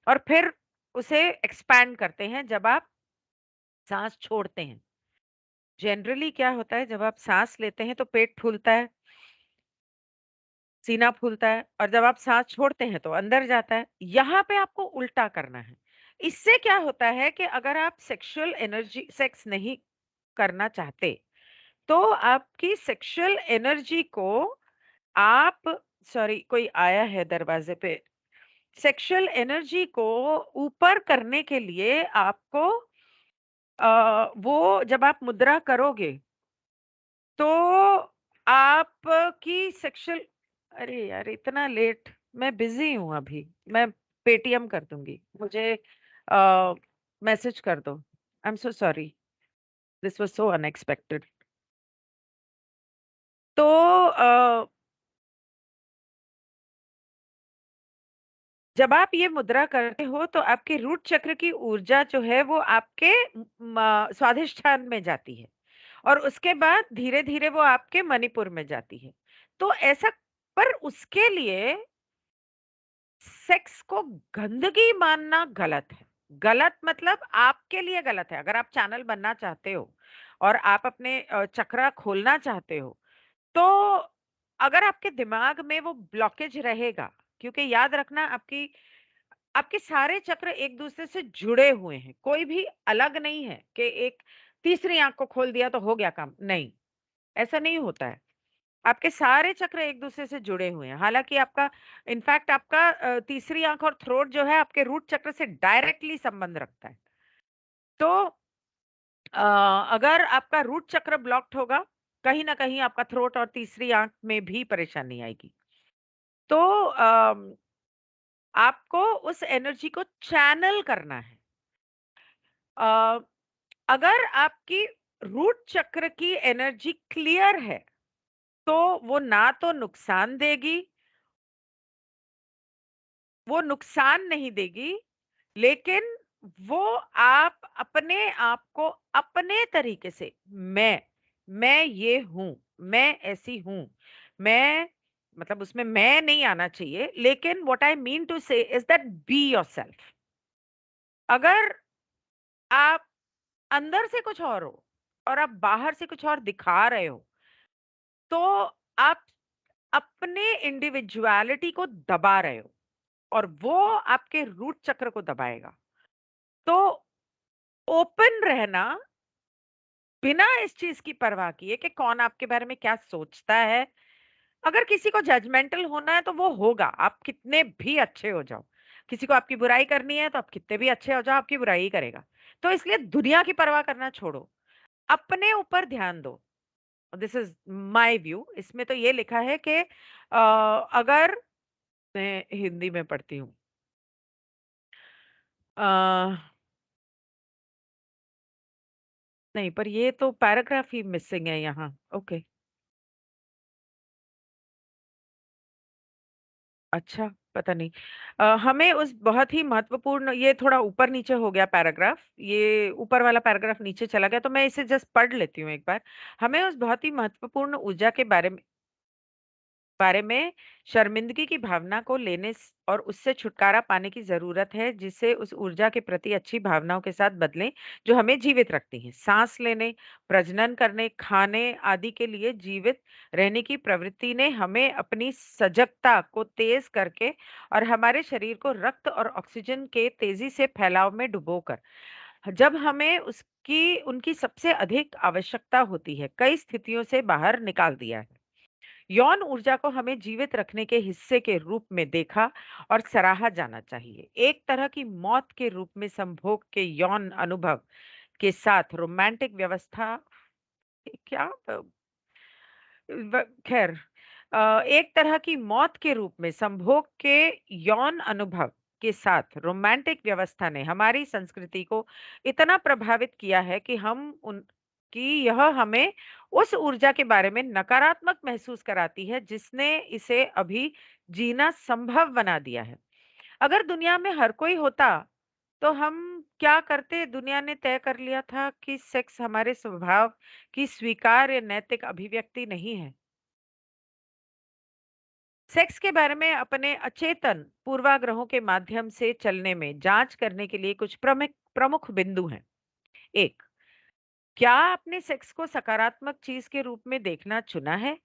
और फिर उसे एक्सपैंड करते हैं जब आप सांस छोड़ते हैं। जनरली क्या होता है, जब आप सांस लेते हैं तो पेट फूलता है, सीना फूलता है, और जब आप सांस छोड़ते हैं तो अंदर जाता है। यहाँ पे आपको उल्टा करना है। इससे क्या होता है कि अगर आप सेक्सुअल एनर्जी सेक्स नहीं करना चाहते, तो आपकी सेक्सुअल एनर्जी को आप, सॉरी, कोई आया है दरवाजे पे। सेक्सुअल एनर्जी को ऊपर करने के लिए आपको वो जब आप मुद्रा करोगे, तो आपकी सेक्सुअल, अरे यार इतना लेट, मैं बिजी हूँ अभी, मैं पेटीएम कर दूंगी, मुझे मैसेज कर दो। I am so sorry, this was so unexpected. तो जब आप ये मुद्रा करते हो, तो आपके रूट चक्र की ऊर्जा जो है वो आपके स्वाधिष्ठान में जाती है, और उसके बाद धीरे धीरे वो आपके मणिपुर में जाती है। तो ऐसा, पर उसके लिए सेक्स को गंदगी मानना गलत है। गलत मतलब आपके लिए गलत है। अगर आप चैनल बनना चाहते हो और आप अपने चक्रा खोलना चाहते हो, तो अगर आपके दिमाग में वो ब्लॉकेज रहेगा, क्योंकि याद रखना आपकी आपके सारे चक्र एक दूसरे से जुड़े हुए हैं, कोई भी अलग नहीं है कि एक तीसरी आंख को खोल दिया तो हो गया काम, नहीं, ऐसा नहीं होता है। आपके सारे चक्र एक दूसरे से जुड़े हुए हैं। हालांकि आपका इनफैक्ट आपका तीसरी आंख और थ्रोट जो है आपके रूट चक्र से डायरेक्टली संबंध रखता है। तो अ, अगर आपका रूट चक्र ब्लॉक्ड होगा, कहीं ना कहीं आपका थ्रोट और तीसरी आंख में भी परेशानी आएगी। तो आपको उस एनर्जी को चैनल करना है। अ, अगर आपकी रूट चक्र की एनर्जी क्लियर है, तो वो ना तो नुकसान देगी, वो नुकसान नहीं देगी, लेकिन वो आप अपने आप को अपने तरीके से मैं ये हूँ, मैं ऐसी हूँ, मैं मतलब उसमें मैं नहीं आना चाहिए, लेकिन व्हाट आई मीन टू से इज दैट बी योरसेल्फ। अगर आप अंदर से कुछ और हो और आप बाहर से कुछ और दिखा रहे हो, तो आप अपने इंडिविजुअलिटी को दबा रहे हो और वो आपके रूट चक्र को दबाएगा। तो ओपन रहना, बिना इस चीज की परवाह किए कि कौन आपके बारे में क्या सोचता है। अगर किसी को जजमेंटल होना है तो वो होगा, आप कितने भी अच्छे हो जाओ। किसी को आपकी बुराई करनी है तो आप कितने भी अच्छे हो जाओ, आपकी बुराई ही करेगा। तो इसलिए दुनिया की परवाह करना छोड़ो, अपने ऊपर ध्यान दो। This is my view. इसमें तो ये लिखा है कि अगर मैं हिंदी में पढ़ती हूँ, अ, नहीं, पर ये तो पैराग्राफ ही मिसिंग है यहाँ। ओके, अच्छा, पता नहीं। हमें उस बहुत ही महत्वपूर्ण, ये थोड़ा ऊपर-नीचे हो गया पैराग्राफ, ये ऊपर वाला पैराग्राफ नीचे चला गया, तो मैं इसे जस्ट पढ़ लेती हूँ एक बार। हमें उस बहुत ही महत्वपूर्ण ऊर्जा के बारे में शर्मिंदगी की भावना को लेने और उससे छुटकारा पाने की जरूरत है, जिसे उस ऊर्जा के प्रति अच्छी भावनाओं के साथ बदलें जो हमें जीवित रखती हैं। सांस लेने, प्रजनन करने, खाने आदि के लिए जीवित रहने की प्रवृत्ति ने हमें अपनी सजगता को तेज करके और हमारे शरीर को रक्त और ऑक्सीजन के तेजी से फैलाव में डुबोकर, जब हमें उसकी उनकी सबसे अधिक आवश्यकता होती है, कई स्थितियों से बाहर निकाल दिया है। यौन ऊर्जा को हमें जीवित रखने के हिस्से के रूप में देखा और सराहा जाना चाहिए। एक तरह की मौत के रूप में संभोग के यौन अनुभव के साथ रोमांटिक व्यवस्था, क्या खैर, एक तरह की मौत के रूप में संभोग के यौन अनुभव के साथ रोमांटिक व्यवस्था ने हमारी संस्कृति को इतना प्रभावित किया है कि हम उन कि यह हमें उस ऊर्जा के बारे में नकारात्मक महसूस कराती है जिसने इसे अभी जीना संभव बना दिया है। अगर दुनिया में हर कोई होता, तो हम क्या करते? दुनिया ने तय कर लिया था कि सेक्स हमारे स्वभाव की स्वीकार्य नैतिक अभिव्यक्ति नहीं है। सेक्स के बारे में अपने अचेतन पूर्वाग्रहों के माध्यम से चलने में जांच करने के लिए कुछ प्रमुख प्रमुख बिंदु हैं। एक, क्या आपने सेक्स को सकारात्मक चीज के रूप में देखना चुना है?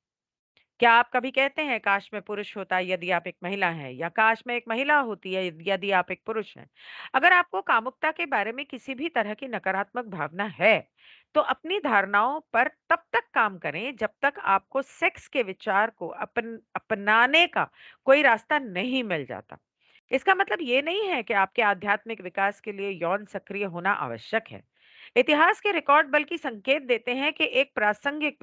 क्या आप कभी कहते हैं काश मैं पुरुष होता यदि आप एक महिला हैं, या काश मैं एक महिला होती है यदि आप एक पुरुष हैं? अगर आपको कामुकता के बारे में किसी भी तरह की नकारात्मक भावना है, तो अपनी धारणाओं पर तब तक काम करें जब तक आपको सेक्स के विचार को अपनाने का कोई रास्ता नहीं मिल जाता। इसका मतलब ये नहीं है कि आपके आध्यात्मिक विकास के लिए यौन सक्रिय होना आवश्यक है। इतिहास के रिकॉर्ड बल्कि संकेत देते हैं कि यह एक प्रासंगिक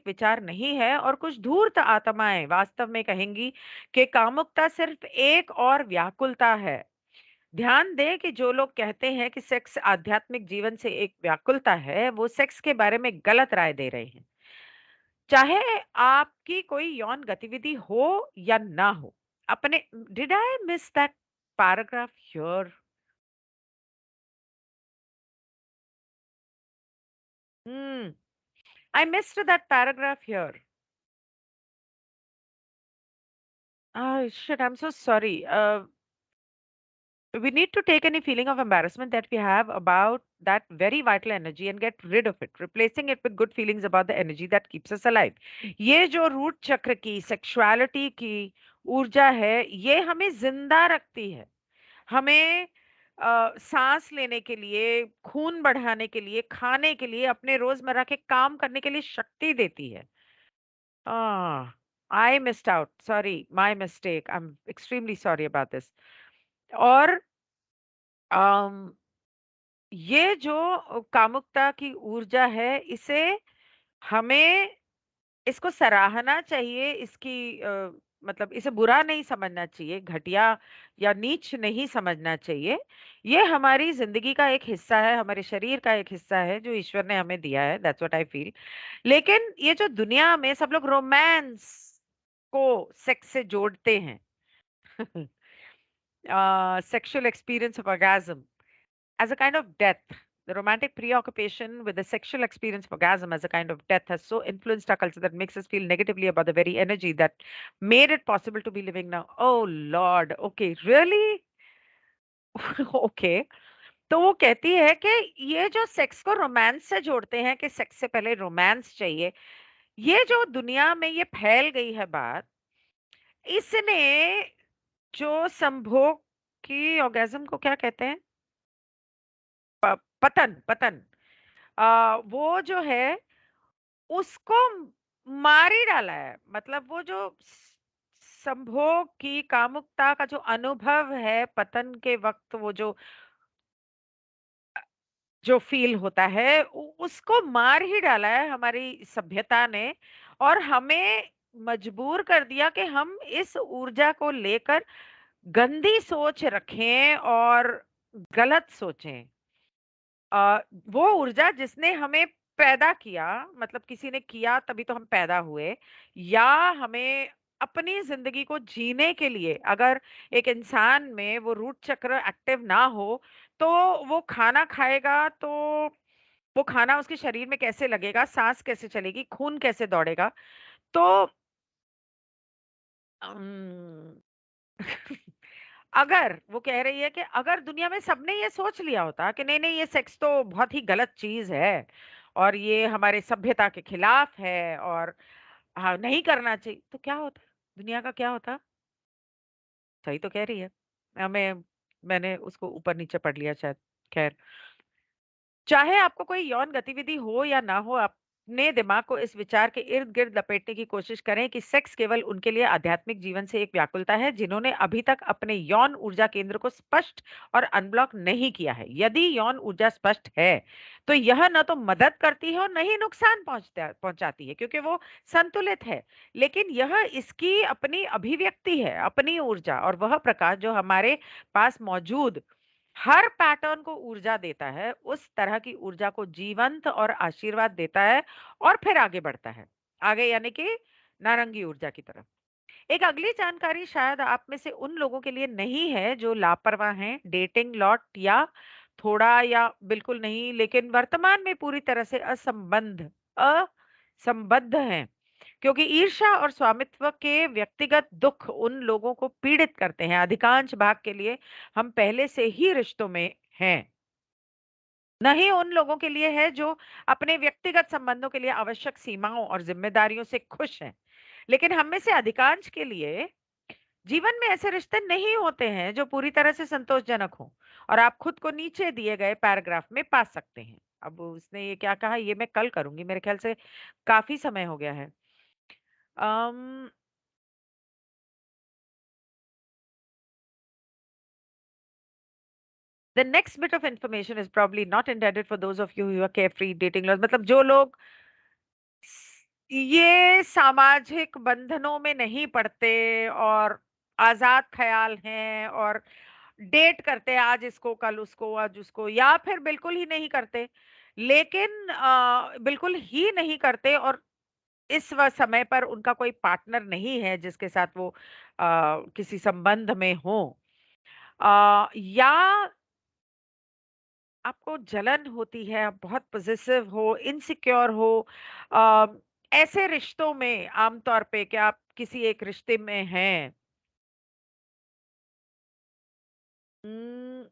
विचार नहीं है, और कुछ धूर्त आत्माएं वास्तव में कहेंगी कि कामुकता सिर्फ एक और व्याकुलता है। ध्यान दें कि जो लोग कहते हैं कि सेक्स आध्यात्मिक जीवन से एक व्याकुलता है, वो सेक्स के बारे में गलत राय दे रहे हैं, चाहे आपकी कोई यौन गतिविधि हो या ना हो। अपने did I miss that paragraph here? Hmm, I missed that paragraph here. Shit, I'm so sorry. We need to take any feeling of embarrassment that we have about that very vital energy and get rid of it, replacing it with good feelings about the energy that keeps us alive. ये जो root चक्र की sexuality की ऊर्जा है, ये हमें जिंदा रखती है, हमें सांस लेने के लिए, खून बढ़ाने के लिए, खाने के लिए, अपने रोजमर्रा के काम करने के लिए शक्ति देती है। Ah, I missed out. Sorry, my mistake. I'm extremely sorry about this. और अम, ये जो कामुकता की ऊर्जा है, इसे हमें इसको सराहना चाहिए, इसकी मतलब इसे बुरा नहीं समझना चाहिए, घटिया या नीच नहीं समझना चाहिए। ये हमारी ज़िंदगी का एक हिस्सा है, हमारे शरीर का एक हिस्सा है, जो ईश्वर ने हमें दिया है, दैट्स व्हाट आई फील। लेकिन ये जो दुनिया में सब लोग रोमांस को सेक्स से जोड़ते हैं, sexual experience of orgasm as a kind of death. The romantic preoccupation with the sexual experience of orgasm as a kind of death has so influenced our culture that makes us feel negatively about the very energy that made it possible to be living now. Oh Lord, okay, really? Okay. तो वो कहती है कि ये जो sex को romance से जोड़ते हैं कि सेक्स से पहले रोमांस चाहिए, ये जो दुनिया में ये फैल गई है बात, इसने जो संभोग की ऑर्गेज़्म को क्या कहते हैं? पतन पतन वो जो है उसको मार ही डाला है। मतलब वो जो संभोग की कामुकता का जो अनुभव है पतन के वक़्त, वो जो फ़ील होता है उसको मार ही डाला है हमारी सभ्यता ने, और हमें मजबूर कर दिया कि हम इस ऊर्जा को लेकर गंदी सोच रखें और गलत सोचें। वो ऊर्जा जिसने हमें पैदा किया, मतलब किसी ने किया तभी तो हम पैदा हुए, या हमें अपनी जिंदगी को जीने के लिए अगर एक इंसान में वो रूट चक्र एक्टिव ना हो, तो वो खाना खाएगा तो वो खाना उसके शरीर में कैसे लगेगा, सांस कैसे चलेगी, खून कैसे दौड़ेगा। तो अम, अगर वो कह रही है कि अगर दुनिया में सबने ये सोच लिया होता कि नहीं नहीं ये सेक्स तो बहुत ही गलत चीज है और ये हमारे सभ्यता के खिलाफ है और हाँ नहीं करना चाहिए, तो क्या होता, दुनिया का क्या होता। सही तो कह रही है। मैंने उसको ऊपर नीचे पढ़ लिया शायद। खैर, चाहे आपको कोई यौन गतिविधि हो या ना हो, अपने दिमाग को इस विचार के इर्द-गिर्द लपेटने की कोशिश करें कि सेक्स केवल उनके लिए आध्यात्मिक जीवन से एक व्याकुलता है, जिन्होंने अभी तक अपने यौन ऊर्जा केंद्र को स्पष्ट और अनब्लॉक नहीं किया है। यदि यौन ऊर्जा स्पष्ट है, तो यह न तो मदद करती है और न ही नुकसान पहुँचाती है, क्योंकि वो संतुलित है। लेकिन यह इसकी अपनी अभिव्यक्ति है, अपनी ऊर्जा, और वह प्रकाश जो हमारे पास मौजूद हर पैटर्न को ऊर्जा देता है, उस तरह की ऊर्जा को जीवंत और आशीर्वाद देता है और फिर आगे बढ़ता है। आगे यानी कि नारंगी ऊर्जा की तरफ। एक अगली जानकारी शायद आप में से उन लोगों के लिए नहीं है जो लापरवाह हैं, डेटिंग लॉट या थोड़ा या बिल्कुल नहीं, लेकिन वर्तमान में पूरी तरह से असंबद्ध हैं। क्योंकि ईर्ष्या और स्वामित्व के व्यक्तिगत दुख उन लोगों को पीड़ित करते हैं। अधिकांश भाग के लिए हम पहले से ही रिश्तों में हैं। नहीं उन लोगों के लिए है जो अपने व्यक्तिगत संबंधों के लिए आवश्यक सीमाओं और जिम्मेदारियों से खुश हैं। लेकिन हम में से अधिकांश के लिए जीवन में ऐसे रिश्ते नहीं होते हैं जो पूरी तरह से संतोषजनक हों, और आप खुद को नीचे दिए गए पैराग्राफ में पा सकते हैं। अब उसने ये क्या कहा ये मैं कल करूंगी, मेरे ख्याल से काफी समय हो गया है। अम The next bit of information is probably not intended for those of you who are carefree dating laws, मतलब जो लोग ये सामाजिक बंधनों में नहीं पड़ते और आजाद ख्याल हैं और डेट करते हैं, आज इसको कल उसको आज उसको, या फिर बिल्कुल ही नहीं करते। लेकिन बिल्कुल ही नहीं करते और इस समय पर उनका कोई पार्टनर नहीं है जिसके साथ वो किसी संबंध में हो, या आपको जलन होती है, आप बहुत पॉसेसिव हो, इनसिक्योर हो, अ, ऐसे रिश्तों में आमतौर पे कि आप किसी एक रिश्ते में हैं, उम,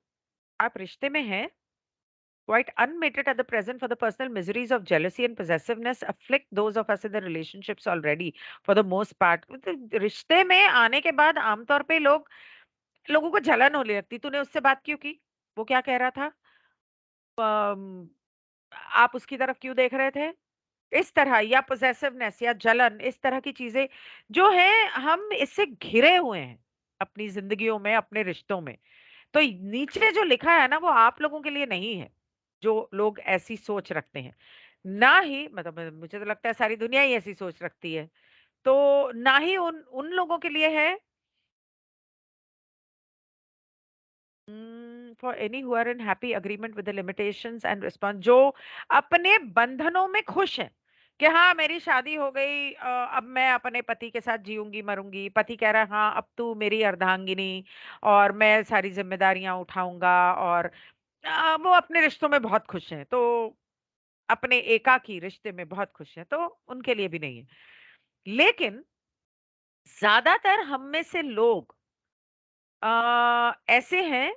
आप रिश्ते में हैं, quite unmated at the present, for the personal miseries of jealousy and possessiveness afflict those of us in the relationships already for the most part. तो रिश्ते में आने के बाद आमतौर पे लोगों को जलन होने लगती, तूने उससे बात क्यों की? वो क्या कह रहा था? अम, आप उसकी तरफ क्यों देख रहे थे? इस तरह, या पोजेसिवनेस या जलन, इस तरह की चीजें जो है, हम इससे घिरे हुए हैं अपनी जिंदगियों में, अपने रिश्तों में। तो नीचे जो लिखा है ना, वो आप लोगों के लिए नहीं है, जो लोग ऐसी सोच रखते हैं। ना ही मतलब मुझे तो लगता है सारी दुनिया ही ऐसी सोच रखती है। तो ना ही उन उन लोगों के लिए है, for any who are in happy agreement with the limitations and response, जो अपने बंधनों में खुश हैं कि हाँ मेरी शादी हो गई, अब मैं अपने पति के साथ जीऊंगी मरूंगी, पति कह रहा है हाँ अब तू मेरी अर्धांगिनी और मैं सारी जिम्मेदारियां उठाऊंगा, और वो अपने रिश्तों में बहुत खुश हैं, तो अपने एकाकी रिश्ते में बहुत खुश हैं, तो उनके लिए भी नहीं है। लेकिन ज्यादातर हम में से लोग ऐसे हैं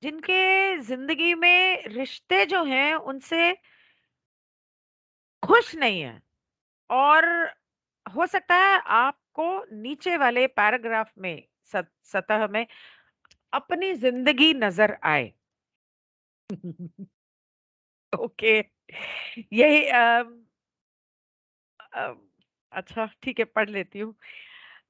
जिनके जिंदगी में रिश्ते जो हैं उनसे खुश नहीं है, और हो सकता है आपको नीचे वाले पैराग्राफ में, सतह में अपनी जिंदगी नजर आए। ओके, यही अ, अच्छा ठीक है, पढ़ लेती हूँ।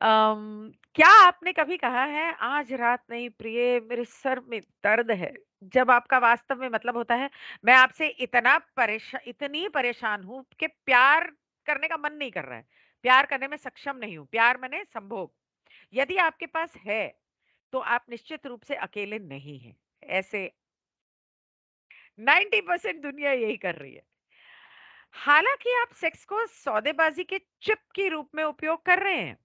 क्या आपने कभी कहा है आज रात नहीं प्रिय, मेरे सर में दर्द है, जब आपका वास्तव में मतलब होता है मैं आपसे इतनी परेशान हूं कि प्यार करने का मन नहीं कर रहा है, प्यार करने में सक्षम नहीं हूं, प्यार मैंने संभोग। यदि आपके पास है तो आप निश्चित रूप से अकेले नहीं हैं। ऐसे 90% दुनिया यही कर रही है। हालांकि आप सेक्स को सौदेबाजी के चिप के रूप में उपयोग कर रहे हैं।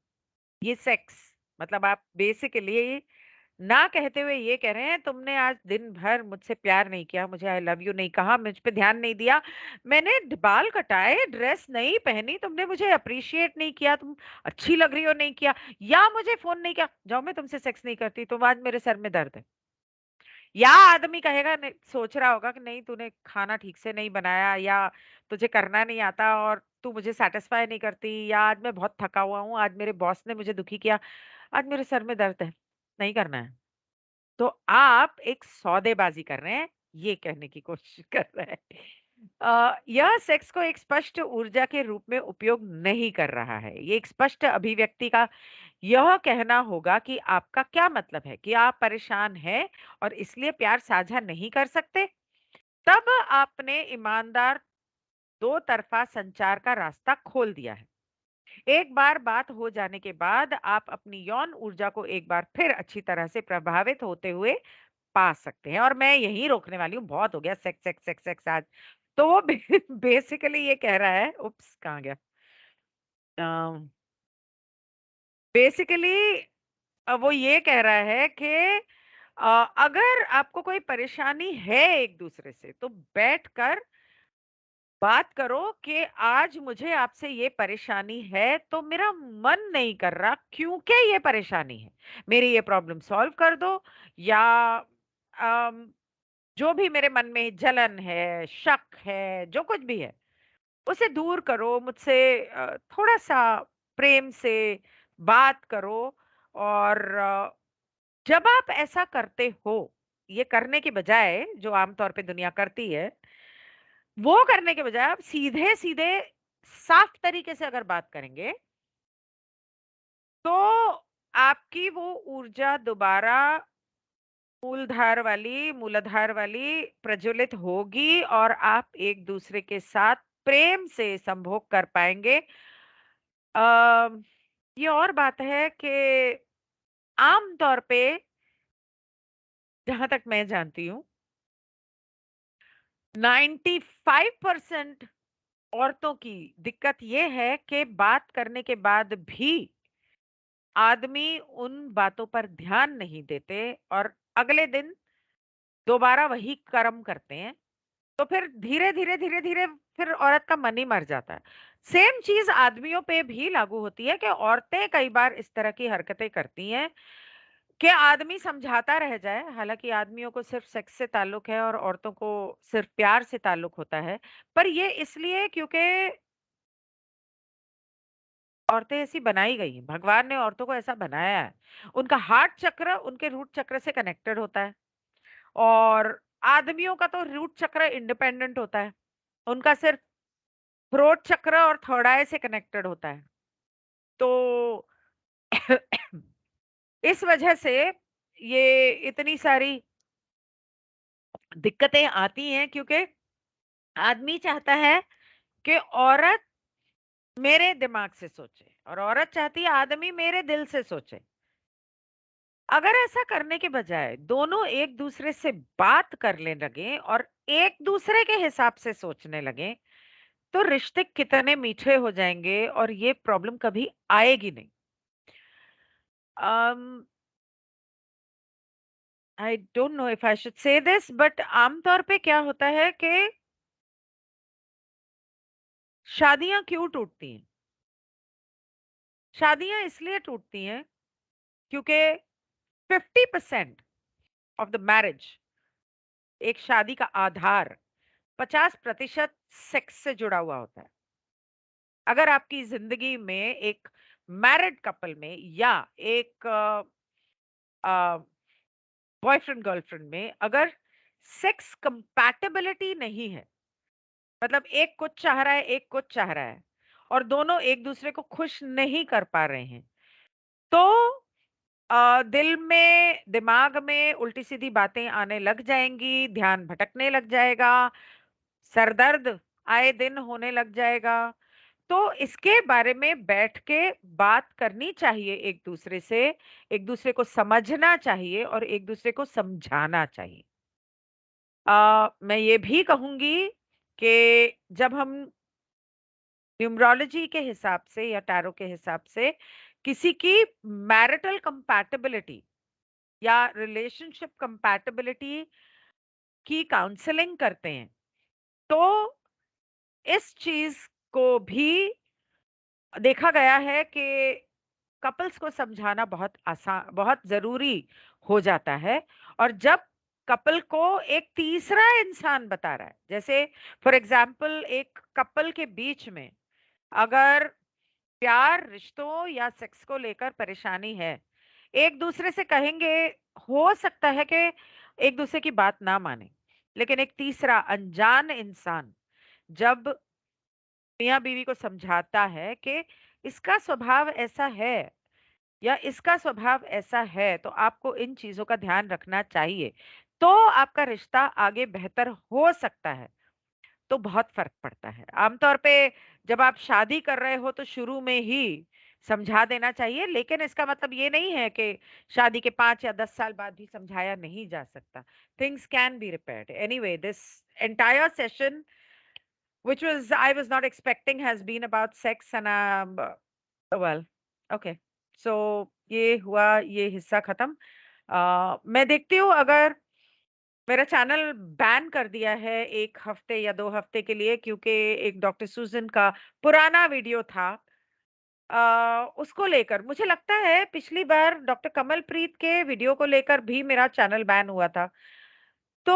ये सेक्स मतलब आप बेसिकली ना कहते हुए ये कह रहे हैं, तुमने आज दिन भर मुझसे प्यार नहीं किया, मुझे आई लव यू नहीं कहा, मुझ पे ध्यान नहीं दिया, मैंने बाल कटाए, ड्रेस नहीं पहनी, तुमने मुझे अप्रिशिएट नहीं किया, तुम अच्छी लग रही हो नहीं किया, या मुझे फोन नहीं किया, जाओ मैं तुमसे सेक्स नहीं करती, तुम आज मेरे सर में दर्द है। या आदमी कहेगा, नहीं, सोच रहा होगा कि नहीं तूने खाना ठीक से नहीं बनाया, या तुझे करना नहीं आता, और तू मुझे सेटिस्फाई नहीं करती, या आज मैं बहुत थका हुआ हूँ, आज मेरे बॉस ने मुझे दुखी किया, आज मेरे सर में दर्द है, नहीं करना है। तो आप एक सौदेबाजी कर रहे हैं, ये कहने की कोशिश कर रहे हैं। यह सेक्स को एक स्पष्ट ऊर्जा के रूप में उपयोग नहीं कर रहा है, ये एक स्पष्ट अभिव्यक्ति का यह कहना होगा कि आपका क्या मतलब है, कि आप परेशान हैं और इसलिए प्यार साझा नहीं कर सकते। तब आपने ईमानदार दो तरफा संचार का रास्ता खोल दिया है। एक बार बात हो जाने के बाद आप अपनी यौन ऊर्जा को एक बार फिर अच्छी तरह से प्रभावित होते हुए पा सकते हैं। और मैं यहीं रोकने वाली हूँ, बहुत हो गया सेक्स सेक्स सेक्स सेक्स आज। तो वो बेसिकली ये कह रहा है, उप्स कहाँ गया, बेसिकली वो ये कह रहा है कि अगर आपको कोई परेशानी है एक दूसरे से, तो बैठकर बात करो कि आज मुझे आपसे ये परेशानी है, तो मेरा मन नहीं कर रहा क्योंकि ये परेशानी है, मेरी ये प्रॉब्लम सॉल्व कर दो, या अम, जो भी मेरे मन में जलन है, शक है, जो कुछ भी है, उसे दूर करो मुझसे, थोड़ा सा प्रेम से बात करो। और जब आप ऐसा करते हो, ये करने के बजाय जो आमतौर पे दुनिया करती है, वो करने के बजाय आप सीधे-सीधे साफ तरीके से अगर बात करेंगे, तो आपकी वो ऊर्जा दोबारा मूलाधार वाली प्रज्वलित होगी, और आप एक दूसरे के साथ प्रेम से संभोग कर पाएँगे। अ, ये और बात है कि आम तौर पे जहाँ तक मैं जानती हूँ, 95% औरतों की दिक्कत ये है कि बात करने के बाद भी आदमी उन बातों पर ध्यान नहीं देते, और अगले दिन दोबारा वही कर्म करते हैं। तो फिर धीरे-धीरे फिर औरत का मन ही मर जाता है। सेम चीज़ आदमियों पे भी लागू होती है कि औरतें कई बार इस तरह की हरकतें करती हैं। कि आदमी समझाता रह जाए, हालाँकि आदमियों को सिर्फ़ सेक्स से ताल्लुक है और औरतों को सिर्फ़ प्यार से ताल्लुक होता है। पर ये इसलिए क्योंकि औरतें ऐसी बनाई गई हैं, भगवान ने औरतों को ऐसा बनाया है। उनका हार्ट चक्र उनके रूट चक्र से कनेक्टेड होता है और आदमियों का तो रूट चक्र इंडिपेंडेंट होता है। उनका सिर्फ़ थ्रोट चक्र और थर्ड आई से कनेक्टेड होता है। तो इस वजह से ये इतनी सारी दिक्कतें आती हैं क्योंकि आदमी चाहता है कि औरत मेरे दिमाग से सोचे और औरत चाहती है आदमी मेरे दिल से सोचे। अगर ऐसा करने के बजाय दोनों एक दूसरे से बात करने लगे और एक दूसरे के हिसाब से सोचने लगे, तो रिश्ते कितने मीठे हो जाएंगे और ये प्रॉब्लम कभी आएगी नहीं। I don't know if I should say this, but आमतौर पे क्या होता है कि शादियां क्यों टूटती हैं? शादियां इसलिए टूटती हैं क्योंकि 50% ऑफ द मैरिज, एक शादी का आधार 50% सेक्स से जुड़ा हुआ होता है। अगर आपकी जिंदगी में एक मैरिड कपल में या एक बॉयफ्रेंड गर्लफ्रेंड में अगर सेक्स कंपैटिबिलिटी नहीं है, मतलब एक कुछ चाह रहा है एक कुछ चाह रहा है और दोनों एक दूसरे को खुश नहीं कर पा रहे हैं, तो दिल में दिमाग में उल्टी सीधी बातें आने लग जाएंगी, ध्यान भटकने लग जाएगा, सरदर्द आए दिन होने लग जाएगा। तो इसके बारे में बैठ के बात करनी चाहिए एक दूसरे से, एक दूसरे को समझना चाहिए और एक दूसरे को समझाना चाहिए। मैं ये भी कहूंगी कि जब हम न्यूमरोलॉजी के हिसाब से या टैरो के हिसाब से किसी की मैरिटल कंपैटिबिलिटी या रिलेशनशिप कंपैटिबिलिटी की काउंसलिंग करते हैं, तो इस चीज को भी देखा गया है कि कपल्स को समझाना बहुत जरूरी हो जाता है। और जब कपल को एक तीसरा इंसान बता रहा है, जैसे फॉर एग्जाम्पल एक कपल के बीच में अगर प्यार, रिश्तों या सेक्स को लेकर परेशानी है, एक दूसरे से कहेंगे, हो सकता है कि एक दूसरे की बात ना माने, लेकिन एक तीसरा अनजान इंसान जब मियाँ बीवी को समझाता है कि इसका स्वभाव ऐसा है या इसका स्वभाव ऐसा है, तो आपको इन चीजों का ध्यान रखना चाहिए, तो आपका रिश्ता आगे बेहतर हो सकता है। तो बहुत फर्क पड़ता है। आमतौर पे जब आप शादी कर रहे हो तो शुरू में ही समझा देना चाहिए, लेकिन इसका मतलब ये नहीं है कि शादी के 5 या 10 साल बाद भी समझाया नहीं जा सकता। Things can be repaired. Anyway, this entire session which was I was not expecting has been about sex and well, okay. So ये हुआ, ये हिस्सा खत्म। मैं देखती हूँ अगर मेरा चैनल बैन कर दिया है 1 हफ्ते या 2 हफ्ते के लिए क्योंकि एक डॉक्टर सुज़न का पुराना वीडियो था। उसको लेकर मुझे लगता है पिछली बार डॉक्टर कमलप्रीत के वीडियो को लेकर भी मेरा चैनल बैन हुआ था। तो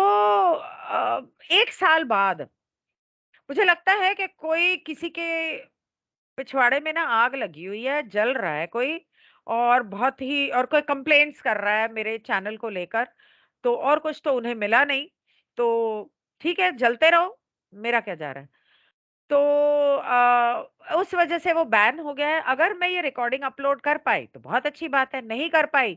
1 साल बाद मुझे लगता है कि कोई किसी के पिछवाड़े में ना आग लगी हुई है, जल रहा है कोई, और बहुत ही और कोई कंप्लेंट्स कर रहा है मेरे चैनल को लेकर, तो और कुछ तो उन्हें मिला नहीं, तो ठीक है, जलते रहो, मेरा क्या जा रहा है। तो उस वजह से वो बैन हो गया है। अगर मैं ये रिकॉर्डिंग अपलोड कर पाई, तो बहुत अच्छी बात है, नहीं कर पाई,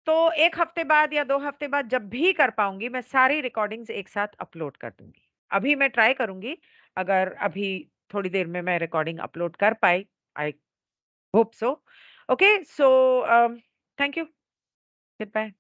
तो 1 हफ्ते बाद या 2 हफ्ते बाद जब भी कर पाऊँगी, मैं सारी रिकॉर्डिंग्स एक साथ अपलोड कर दूँगी। अभी मैं ट्राई करूँगी, अगर अभी थोड़ी देर में मैं रिकॉर्डिंग अपलोड कर पाई, I hope so. Okay, so thank you, good bye.